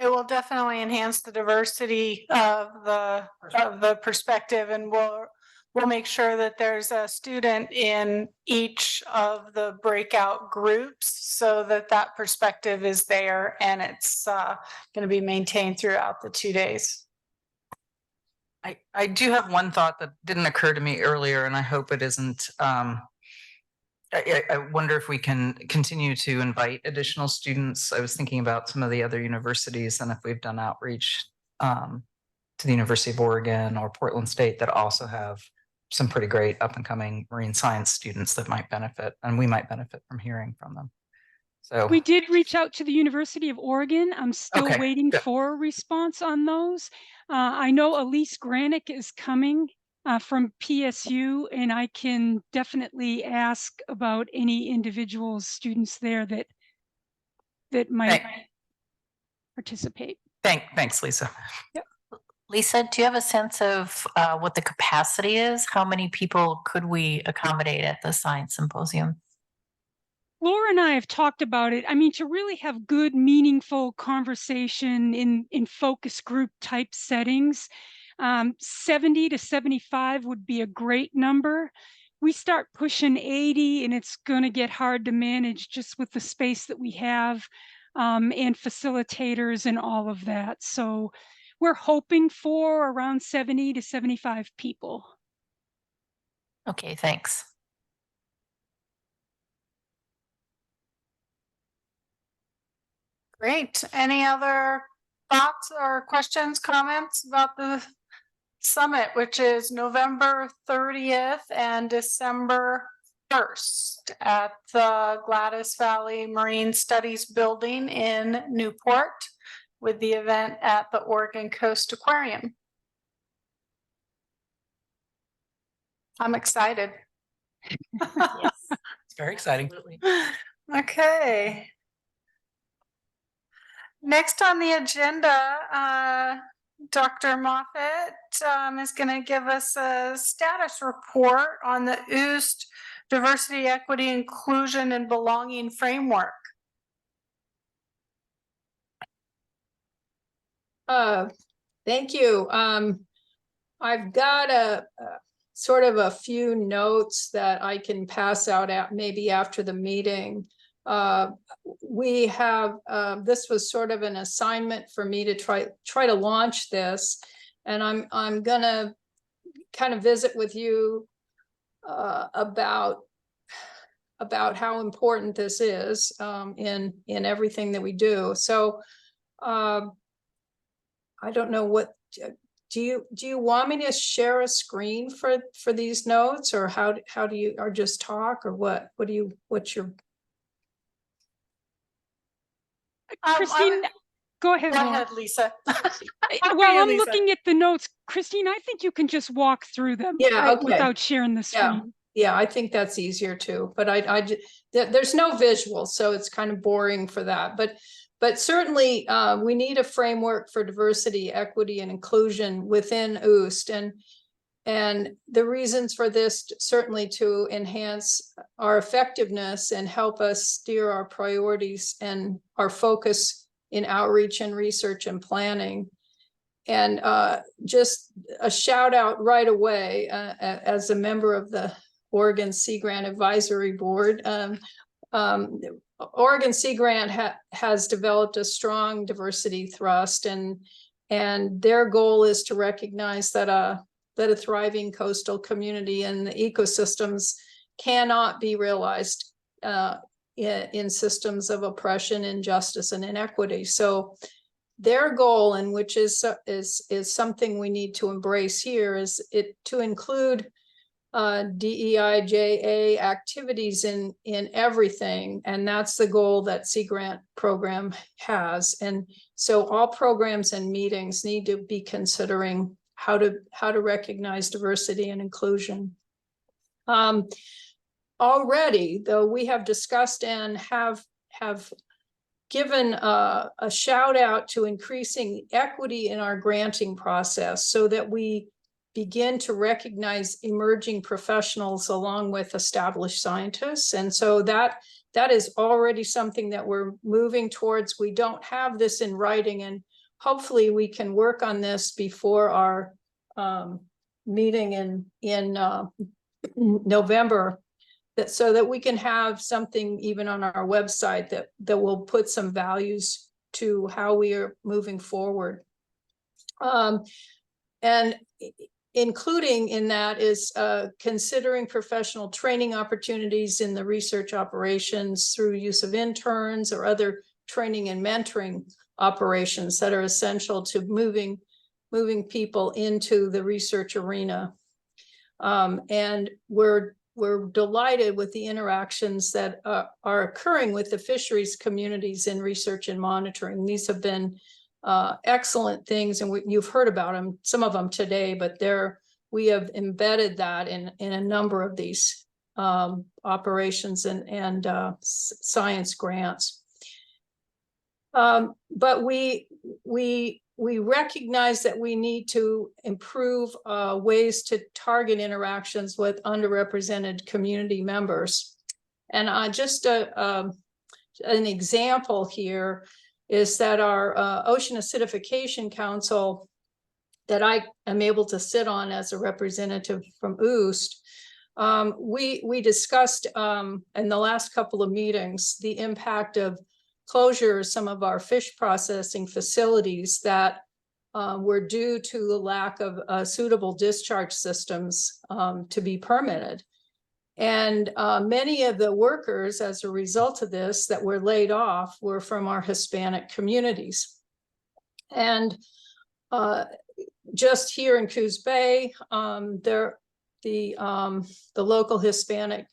It will definitely enhance the diversity of the perspective, and we'll make sure that there's a student in each of the breakout groups so that that perspective is there, and it's going to be maintained throughout the 2 days. I do have one thought that didn't occur to me earlier, and I hope it isn't. I wonder if we can continue to invite additional students. I was thinking about some of the other universities and if we've done outreach to the University of Oregon or Portland State that also have some pretty great up and coming marine science students that might benefit, and we might benefit from hearing from them. So We did reach out to the University of Oregon. I'm still Okay, waiting good. for a response on those. I know Elise Granick is coming from PSU, and I can definitely ask about any individual students there that might participate. Thanks, Lisa. Lisa, do you have a sense of what the capacity is? How many people could we accommodate at the science symposium? Laura and I have talked about it. I mean, to really have good, meaningful conversation in focus group type settings, 70 to 75 would be a great number. We start pushing 80 and it's going to get hard to manage just with the space that we have and facilitators and all of that. So we're hoping for around 70 to 75 people. Okay, thanks. Great. Any other thoughts or questions, comments about the summit, which is November 30th and December 1st at the Gladys Valley Marine Studies Building in Newport, with the event at the Oregon Coast Aquarium? I'm excited. It's very exciting. Okay. Next on the agenda, Dr. Moffat is going to give us a status report on the OOST Diversity, Equity, Inclusion, and Belonging Framework. Thank you. I've got a sort of a few notes that I can pass out at maybe after the meeting. We have this was sort of an assignment for me to try to launch this, and I'm gonna kind of visit with you about how important this is in everything that we do. So I don't know what do you want me to share a screen for these notes, or how do you, or just talk, or what's your Christine, go ahead. Go Laura. ahead, Lisa. Well, I'm looking at the notes. Christine, I think you can just walk through them okay. without sharing the screen. Yeah, I think that's easier too, but there's no visual, so it's kind of boring for that. But certainly we need a framework for diversity, equity, and inclusion within OOST. And the reasons for this certainly to enhance our effectiveness and help us steer our priorities and our focus in outreach and research and planning. And just a shout out right away as a member of the Oregon Sea Grant Advisory Board. Oregon Sea Grant has developed a strong diversity thrust, and their goal is to recognize that a thriving coastal community and the ecosystems cannot be realized in systems of oppression, injustice, and inequity. So their goal, and which is something we need to embrace here, is to include DEI/JA activities in everything, and that's the goal that Sea Grant program has. And so all programs and meetings need to be considering how to recognize diversity and inclusion. Already, though, we have discussed and have given a shout out to increasing equity in our granting process so that we begin to recognize emerging professionals along with established scientists. And so that is already something that we're moving towards. We don't have this in writing, hopefully we can work on this before our meeting in November, that so that we can have something even on our website that will put some values to how we are moving forward. And including in that is considering professional training opportunities in the research operations through use of interns or other training and mentoring operations that are essential to moving people into the research arena. And we're delighted with the interactions that are occurring with the fisheries communities in research and monitoring. These have been excellent things, and you've heard about them, some of them today, but we have embedded that in a number of these operations and science grants. But we recognize that we need to improve ways to target interactions with underrepresented community members. And just an example here is that our Ocean Acidification Council that I am able to sit on as a representative from OOST, we discussed in the last couple of meetings the impact of closure of some of our fish processing facilities that were due to the lack of suitable discharge systems to be permitted. And many of the workers, as a result of this, that were laid off were from our Hispanic communities. And just here in Coos Bay, the local Hispanic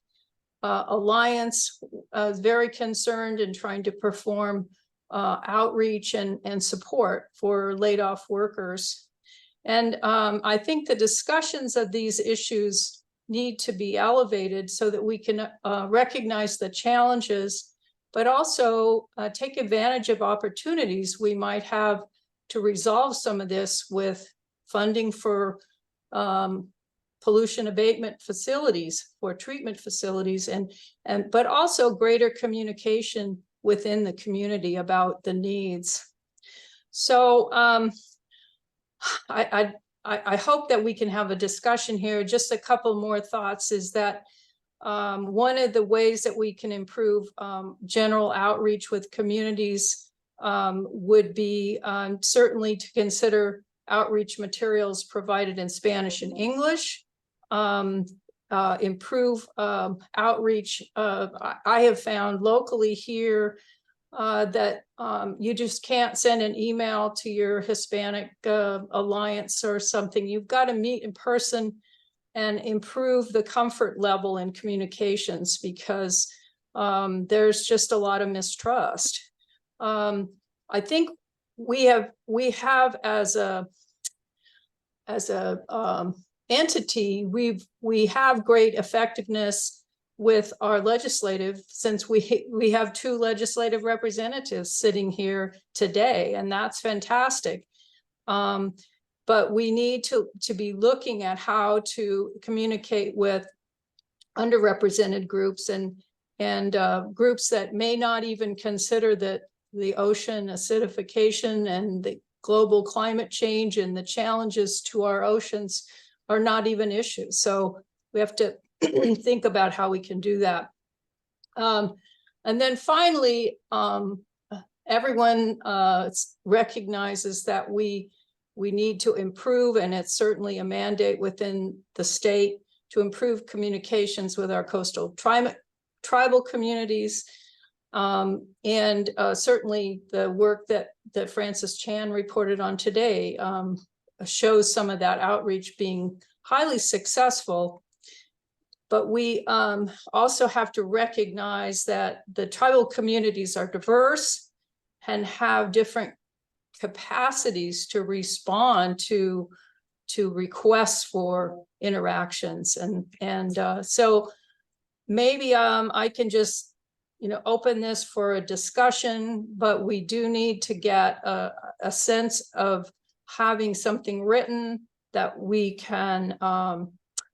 Alliance is very concerned in trying to perform outreach and support for laid off workers. And I think the discussions of these issues need to be elevated so that we can recognize the challenges, but also take advantage of opportunities we might have to resolve some of this with funding for pollution abatement facilities, for treatment facilities, but also greater communication within the community about the needs. So I hope that we can have a discussion here. Just a couple more thoughts is that one of the ways that we can improve general outreach with communities would be certainly to consider outreach materials provided in Spanish and English, improve outreach. I have found locally here that you just can't send an email to your Hispanic Alliance or something. You've got to meet in person and improve the comfort level in communications, because there's just a lot of mistrust. I think we have as a entity, we have great effectiveness with our legislative, since we have 2 legislative representatives sitting here today, and that's fantastic. But we need to be looking at how to communicate with underrepresented groups and groups that may not even consider that the ocean acidification and the global climate change and the challenges to our oceans are not even issues. So we have to think about how we can do that. And then finally, everyone recognizes that we need to improve, and it's certainly a mandate within the state to improve communications with our coastal tribal communities. And certainly the work that Francis Chan reported on today shows some of that outreach being highly successful. But we also have to recognize that the tribal communities are diverse and have different capacities to respond to requests for interactions. And so maybe I can just open this for a discussion, but we do need to get a sense of having something written that we can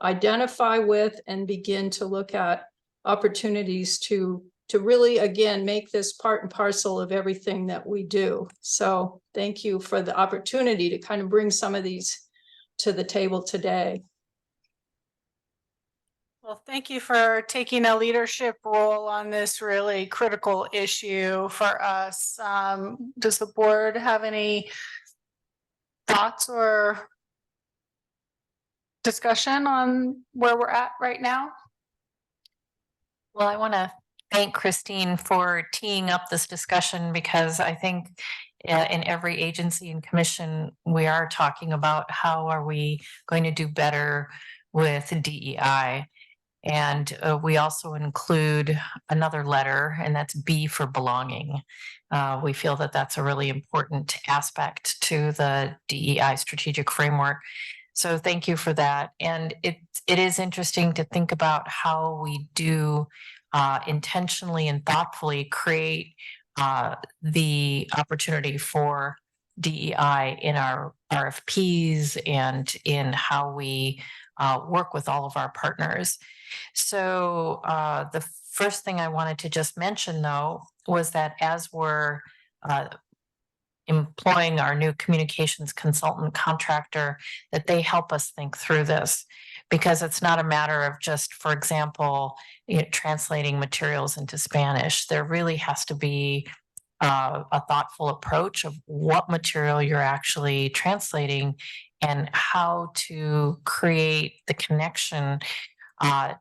identify with and begin to look at opportunities to to really, again, make this part and parcel of everything that we do. So thank you for the opportunity to kind of bring some of these to the table today. Well, thank you for taking a leadership role on this really critical issue for us. Does the board have any thoughts or discussion on where we're at right now? Well, I want to thank Christine for teeing up this discussion, because I think in every agency and commission, we are talking about how are we going to do better with DEI. And we also include another letter, and that's B for belonging. We feel that that's a really important aspect to the DEI strategic framework. So thank you for that. And it is interesting to think about how we do intentionally and thoughtfully create the opportunity for DEI in our RFPs and in how we work with all of our partners. So the first thing I wanted to just mention, though, was that as we're employing our new communications consultant contractor, that they help us think through this, because it's not a matter of just, for example, translating materials into Spanish. There really has to be a thoughtful approach of what material you're actually translating and how to create the connection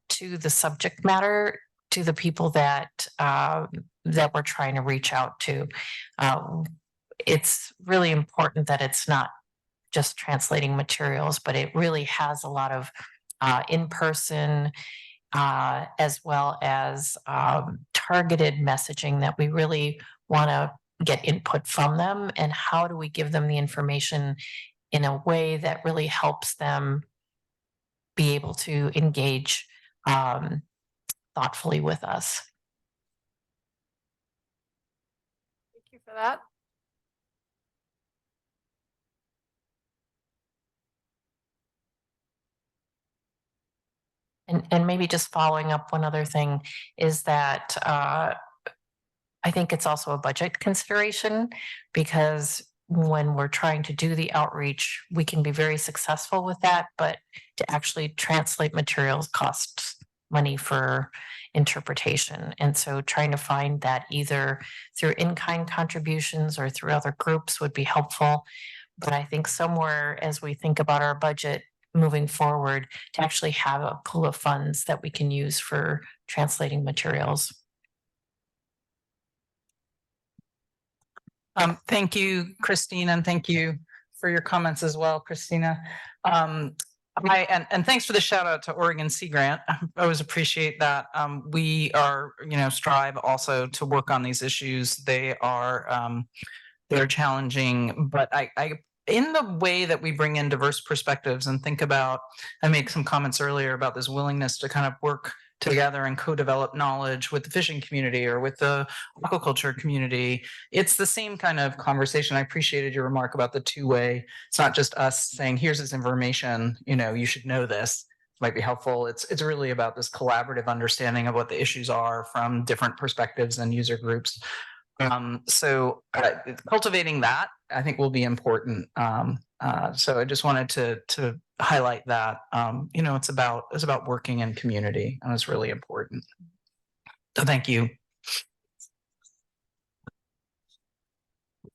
to the subject matter, to the people that that we're trying to reach out to. It's really important that it's not just translating materials, but it really has a lot of in-person as well as targeted messaging that we really want to get input from them, and how do we give them the information in a way that really helps them be able to engage thoughtfully with us. Thank you for that. And maybe just following up, one other thing is that I think it's also a budget consideration, because when we're trying to do the outreach, we can be very successful with that, but to actually translate materials costs money for interpretation. And so trying to find that either through in-kind contributions or through other groups would be helpful. But I think somewhere, as we think about our budget moving forward, to actually have a pool of funds that we can use for translating materials. Thank you, Christine, and thank you for your comments as well, Christina. And thanks for the shout out to Oregon Sea Grant. I always appreciate that. We are, strive also to work on these issues. They are, they're challenging, but I in the way that we bring in diverse perspectives and think about, I made some comments earlier about this willingness to kind of work together and co-develop knowledge with the fishing community or with the aquaculture community. It's the same kind of conversation. I appreciated your remark about the two-way. It's not just us saying, here's this information, you should know this. Might be helpful. It's really about this collaborative understanding of what the issues are from different perspectives and user groups. So cultivating that, I think, will be important. So I just wanted to highlight that. It's about working in community, and it's really important. So thank you.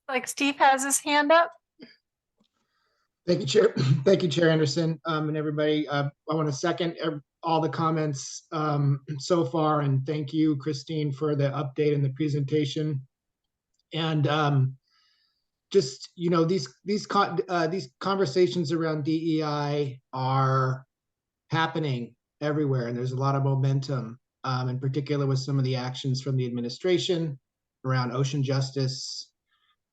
Like Steve has his hand up. Thank you, Chair. Thank you, Chair Anderson, and everybody. I want to second all the comments so far, and thank you, Christine, for the update and the presentation. And just these conversations around DEI are happening everywhere, and there's a lot of momentum, in particular with some of the actions from the administration around ocean justice,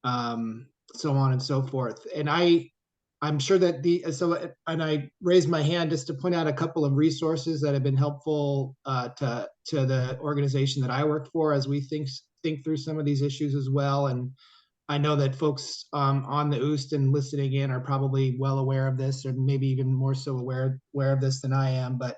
so on and so forth. And I'm sure that and I raised my hand just to point out a couple of resources that have been helpful to the organization that I work for as we think through some of these issues as well. And I know that folks on the OOST and listening in are probably well aware of this, or maybe even more so aware of this than I am. But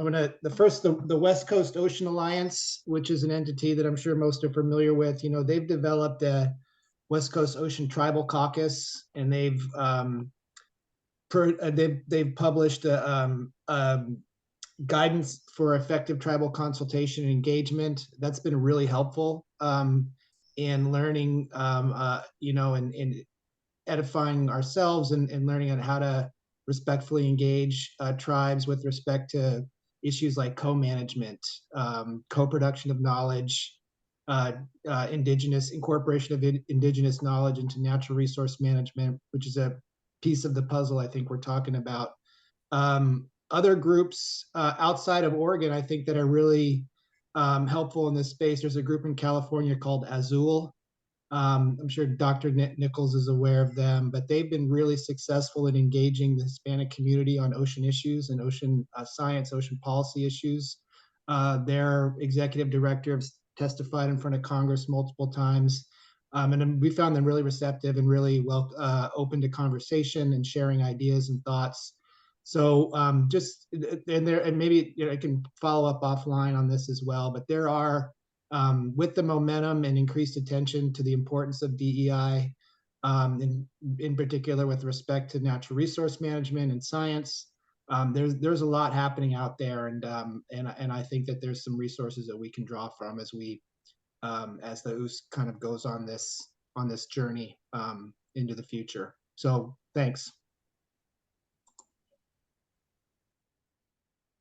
the West Coast Ocean Alliance, which is an entity that I'm sure most are familiar with, they've developed a West Coast Ocean Tribal Caucus, and they've published guidance for effective tribal consultation and engagement. That's been really helpful in learning, and edifying ourselves and learning on how to respectfully engage tribes with respect to issues like co-management, co-production of knowledge, incorporation of indigenous knowledge into natural resource management, which is a piece of the puzzle I think we're talking about. Other groups outside of Oregon, I think, that are really helpful in this space. There's a group in California called Azul. I'm sure Dr. Nichols is aware of them, but they've been really successful in engaging the Hispanic community on ocean issues and ocean science, ocean policy issues. Their executive director has testified in front of Congress multiple times. And we found them really receptive and really open to conversation and sharing ideas and thoughts. So and maybe I can follow up offline on this as well, but there are, with the momentum and increased attention to the importance of DEI, in particular with respect to natural resource management and science, there's a lot happening out there, and I think that there's some resources that we can draw from as the OOS kind of goes on this journey into the future. So thanks.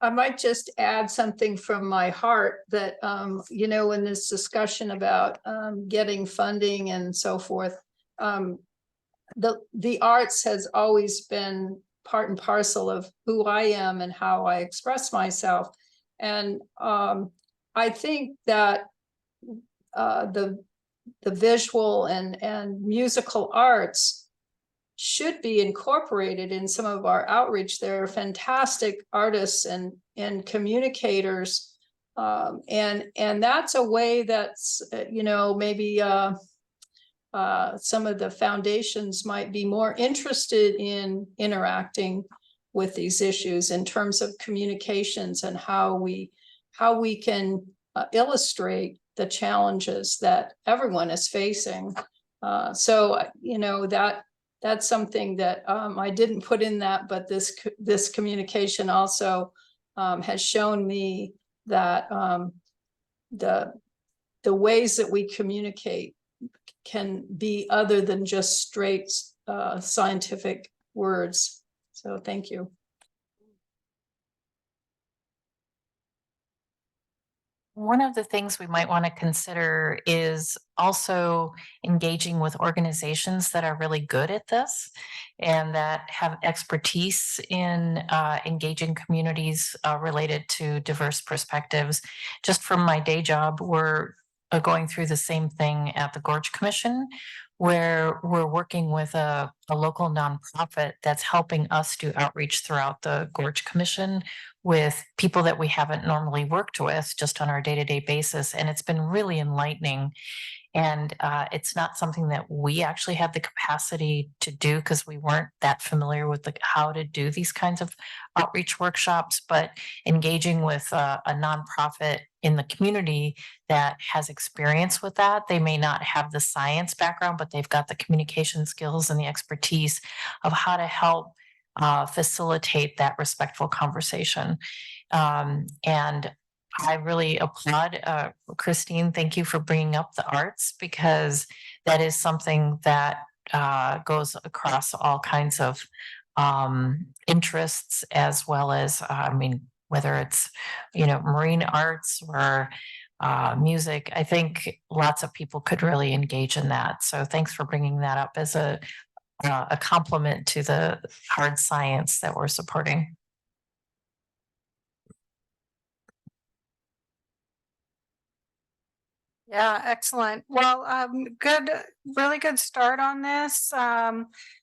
I might just add something from my heart that, in this discussion about getting funding and so forth, the arts has always been part and parcel of who I am and how I express myself. And I think that the visual and musical arts should be incorporated in some of our outreach. There are fantastic artists and communicators, and that's a way that's maybe some of the foundations might be more interested in interacting with these issues in terms of communications and how we can illustrate the challenges that everyone is facing. That's something that I didn't put in that, but this communication also has shown me that the ways that we communicate can be other than just straight scientific words. So thank you. One of the things we might want to consider is also engaging with organizations that are really good at this and that have expertise in engaging communities related to diverse perspectives. Just from my day job, we're going through the same thing at the Gorge Commission, where we're working with a local nonprofit that's helping us do outreach throughout the Gorge Commission with people that we haven't normally worked with just on our day-to-day basis. And it's been really enlightening. And it's not something that we actually had the capacity to do because we weren't that familiar with how to do these kinds of outreach workshops, but engaging with a nonprofit in the community that has experience with that. They may not have the science background, but they've got the communication skills and the expertise of how to help facilitate that respectful conversation. And I really applaud Christine. Thank you for bringing up the arts, because that is something that goes across all kinds of interests, as well as, whether it's, marine arts or music. I think lots of people could really engage in that. So thanks for bringing that up as a complement to the hard science that we're supporting. Yeah, excellent. Well, really good start on this.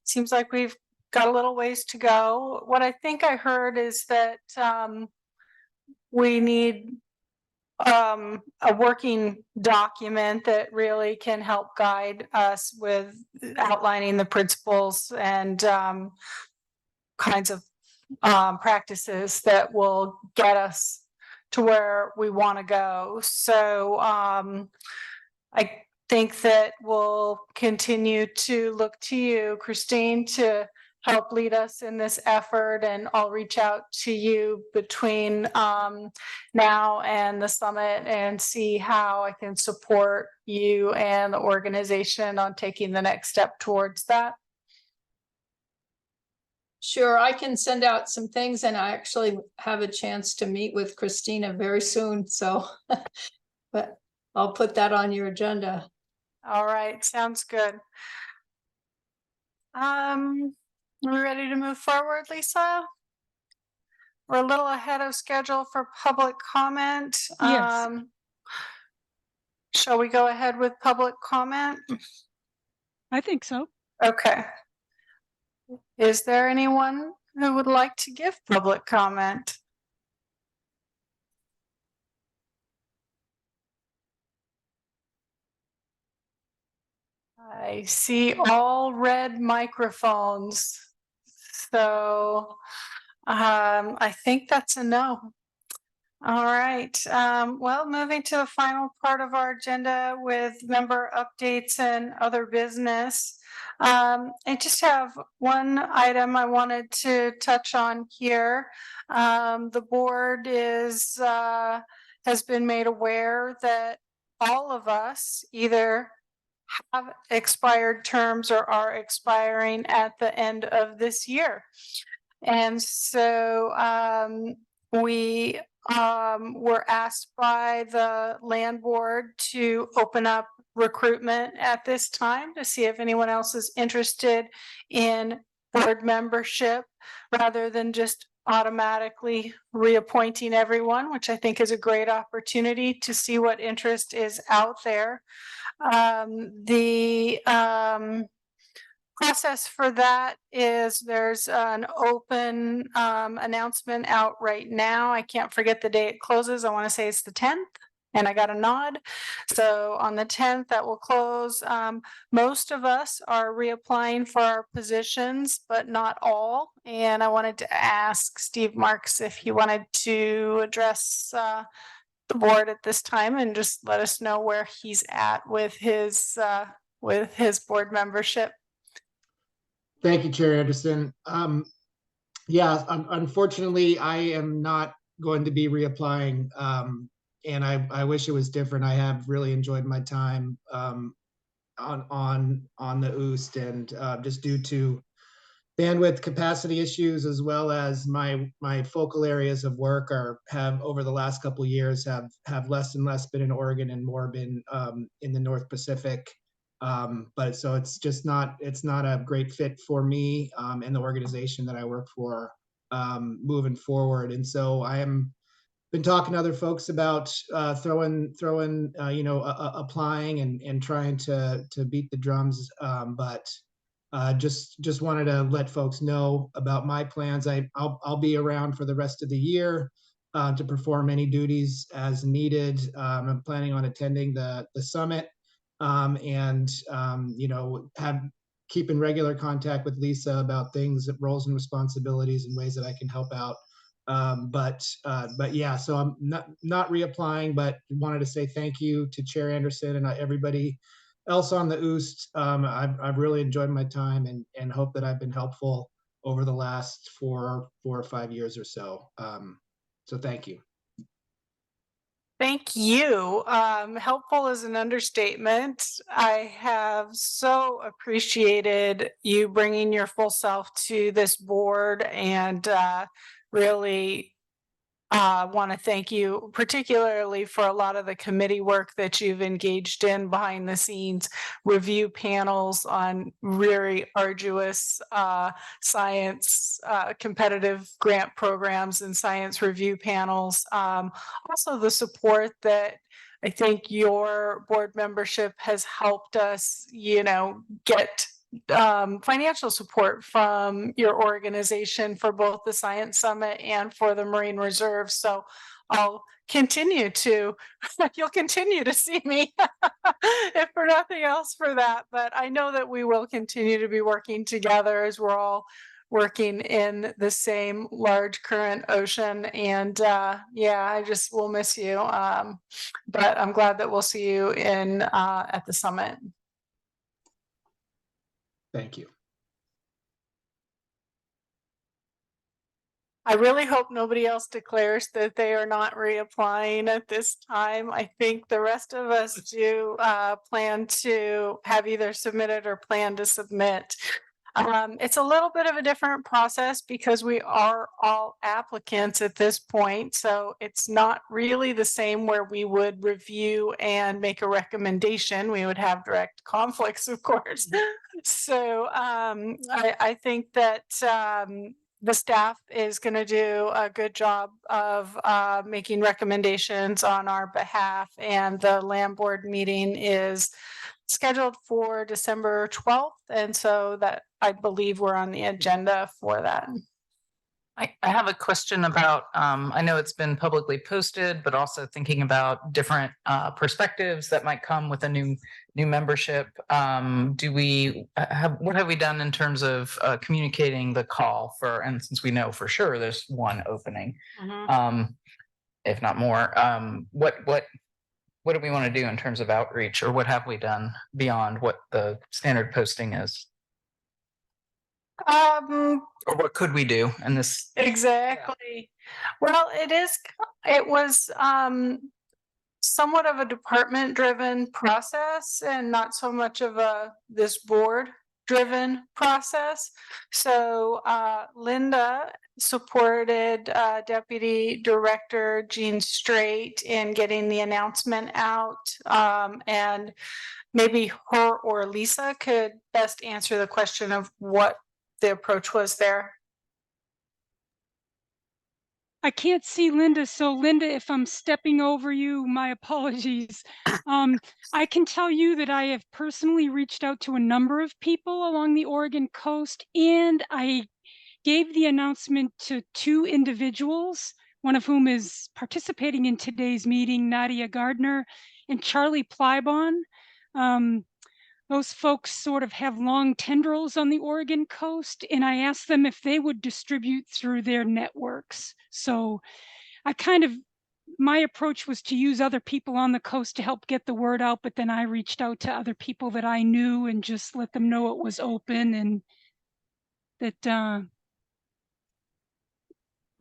Seems like we've got a little ways to go. What I think I heard is that we need a working document that really can help guide us with outlining the principles and kinds of practices that will get us to where we want to go. So I think that we'll continue to look to you, Christine, to help lead us in this effort, and I'll reach out to you between now and the summit and see how I can support you and the organization on taking the next step towards that. Sure, I can send out some things, and I actually have a chance to meet with Christina very soon, so but I'll put that on your agenda. All right, sounds good. We're ready to move forward, Lisa? We're a little ahead of schedule for public comment. Yes. Shall we go ahead with public comment? I think so. Okay. Is there anyone who would like to give public comment? I see all red microphones. So I think that's a no. All right. Well, moving to the final part of our agenda with member updates and other business. I just have one item I wanted to touch on here. The board has been made aware that all of us either have expired terms or are expiring at the end of this year. And so we were asked by the land board to open up recruitment at this time to see if anyone else is interested in board membership rather than just automatically reappointing everyone, which I think is a great opportunity to see what interest is out there. The process for that is there's an open announcement out right now. I can't forget the day it closes. I want to say it's the 10th. And I got a nod. So on the 10th, that will close. Most of us are reapplying for our positions, but not all. And I wanted to ask Steve Marks if he wanted to address the board at this time and just let us know where he's at with his board membership. Thank you, Chair Anderson. Yeah, unfortunately, I am not going to be reapplying. And I wish it was different. I have really enjoyed my time on the OOST, and just due to bandwidth capacity issues, as well as my focal areas of work have over the last couple of years have less and less been in Oregon and more been in the North Pacific. But so it's not a great fit for me and the organization that I work for moving forward. And so I am been talking to other folks about throwing applying and trying to beat the drums, but just wanted to let folks know about my plans. I'll be around for the rest of the year to perform any duties as needed. I'm planning on attending the summit and keep in regular contact with Lisa about things, roles and responsibilities and ways that I can help out. But yeah, so I'm not reapplying, but wanted to say thank you to Chair Anderson and everybody else on the OOST. I've really enjoyed my time and hope that I've been helpful over the last 4 or 5 years or so. So thank you. Thank you. Helpful is an understatement. I have so appreciated you bringing your full self to this board, and really want to thank you particularly for a lot of the committee work that you've engaged in behind the scenes, review panels on very arduous science, competitive grant programs and science review panels. Also the support that I think your board membership has helped us, get financial support from your organization for both the Science Summit and for the Marine Reserve. So I'll continue to, you'll continue to see me if for nothing else for that, but I know that we will continue to be working together as we're all working in the same large current ocean. And yeah, I just will miss you. But I'm glad that we'll see you in at the summit. Thank you. I really hope nobody else declares that they are not reapplying at this time. I think the rest of us do plan to have either submitted or plan to submit. It's a little bit of a different process because we are all applicants at this point. So it's not really the same where we would review and make a recommendation. We would have direct conflicts, of course. So I think that the staff is going to do a good job of making recommendations on our behalf, and the land board meeting is scheduled for December 12th. And so that I believe we're on the agenda for that. I have a question about, I know it's been publicly posted, but also thinking about different perspectives that might come with a new membership. Do we have, what have we done in terms of communicating the call for, and since we know for sure there's one opening, if not more, what do we want to do in terms of outreach, or what have we done beyond what the standard posting is? Or what could we do in this? Exactly. Well, it was somewhat of a department driven process and not so much of this board driven process. So Linda supported Deputy Director Jean Straight in getting the announcement out, and maybe her or Lisa could best answer the question of what the approach was there. I can't see Linda, so Linda, if I'm stepping over you, my apologies. I can tell you that I have personally reached out to a number of people along the Oregon coast, and I gave the announcement to 2 individuals, one of whom is participating in today's meeting, Nadia Gardner and Charlie Plybon. Those folks sort of have long tendrils on the Oregon coast, and I asked them if they would distribute through their networks. So my approach was to use other people on the coast to help get the word out, but then I reached out to other people that I knew and just let them know it was open and that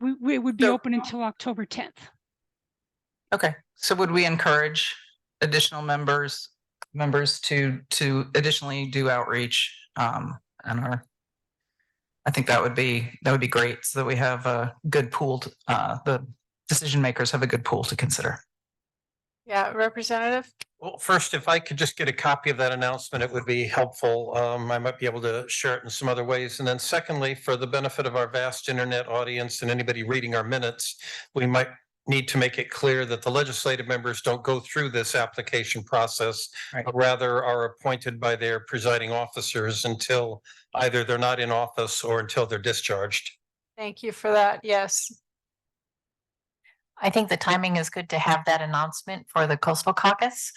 we would be open until October 10th. Okay, so would we encourage additional members to additionally do outreach I think that would be great, so that we have a good pool the decision makers have a good pool to consider. Yeah, Representative. Well, first, if I could just get a copy of that announcement, it would be helpful. I might be able to share it in some other ways. And then secondly, for the benefit of our vast internet audience and anybody reading our minutes, we might need to make it clear that the legislative members don't go through this application process, but rather are appointed by their presiding officers until either they're not in office or until they're discharged. Thank you for that. Yes. I think the timing is good to have that announcement for the Coastal Caucus.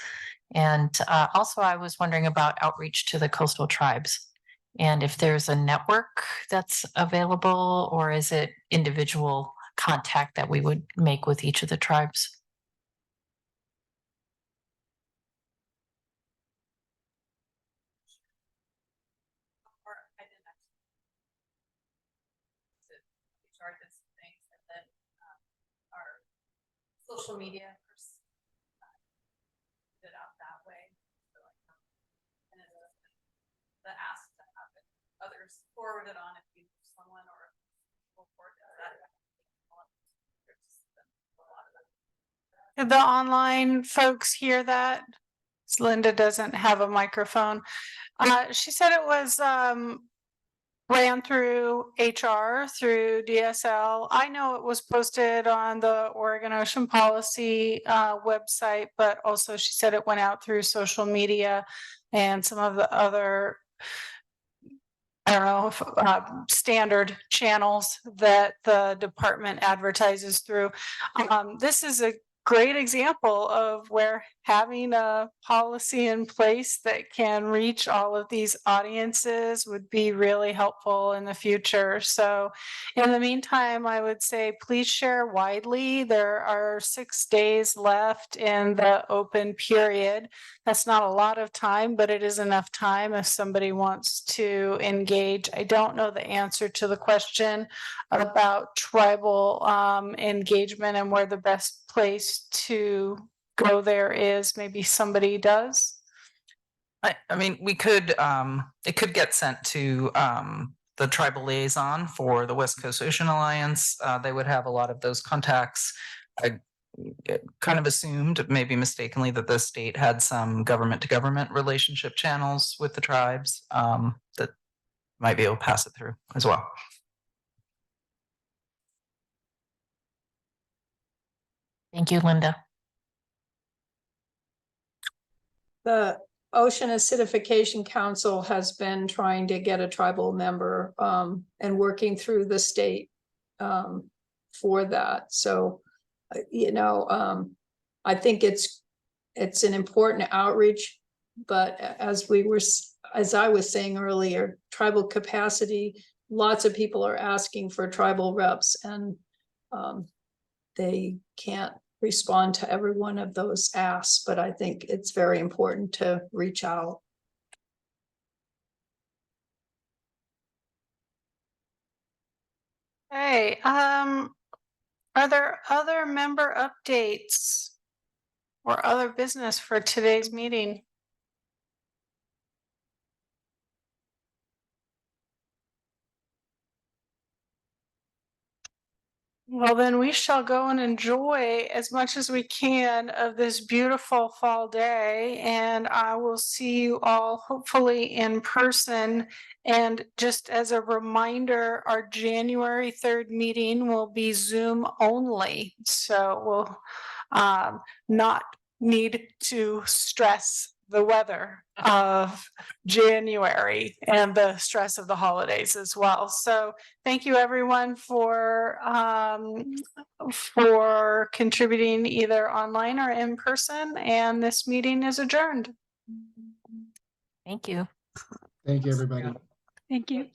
And also I was wondering about outreach to the coastal tribes. And if there's a network that's available, or is it individual contact that we would make with each of the tribes? Social media it out that way. And the ask to have others forward it on if you someone or forward that. Did the online folks hear that? Linda doesn't have a microphone. She said it was ran through HR, through DSL. I know it was posted on the Oregon Ocean Policy website, but also she said it went out through social media and some of the other, I don't know, standard channels that the department advertises through. This is a great example of where having a policy in place that can reach all of these audiences would be really helpful in the future. So in the meantime, I would say please share widely. There are 6 days left in the open period. That's not a lot of time, but it is enough time if somebody wants to engage. I don't know the answer to the question about tribal engagement and where the best place to go there is. Maybe somebody does. I mean, we could, it could get sent to the tribal liaison for the West Coast Ocean Alliance. They would have a lot of those contacts. I kind of assumed, maybe mistakenly, that the state had some government to government relationship channels with the tribes that might be able to pass it through as well. Thank you, Linda. The Ocean Acidification Council has been trying to get a tribal member and working through the state for that. So, you know, I think it's an important outreach, but as I was saying earlier, tribal capacity, lots of people are asking for tribal reps, and they can't respond to every one of those asks, but I think it's very important to reach out. Hey, are there other member updates or other business for today's meeting? Well, then we shall go and enjoy as much as we can of this beautiful fall day, and I will see you all hopefully in person. And just as a reminder, our January 3rd meeting will be Zoom only, so we'll not need to stress the weather of January and the stress of the holidays as well. So thank you everyone for contributing either online or in person, and this meeting is adjourned. Thank you. Thank you, everybody. Thank you.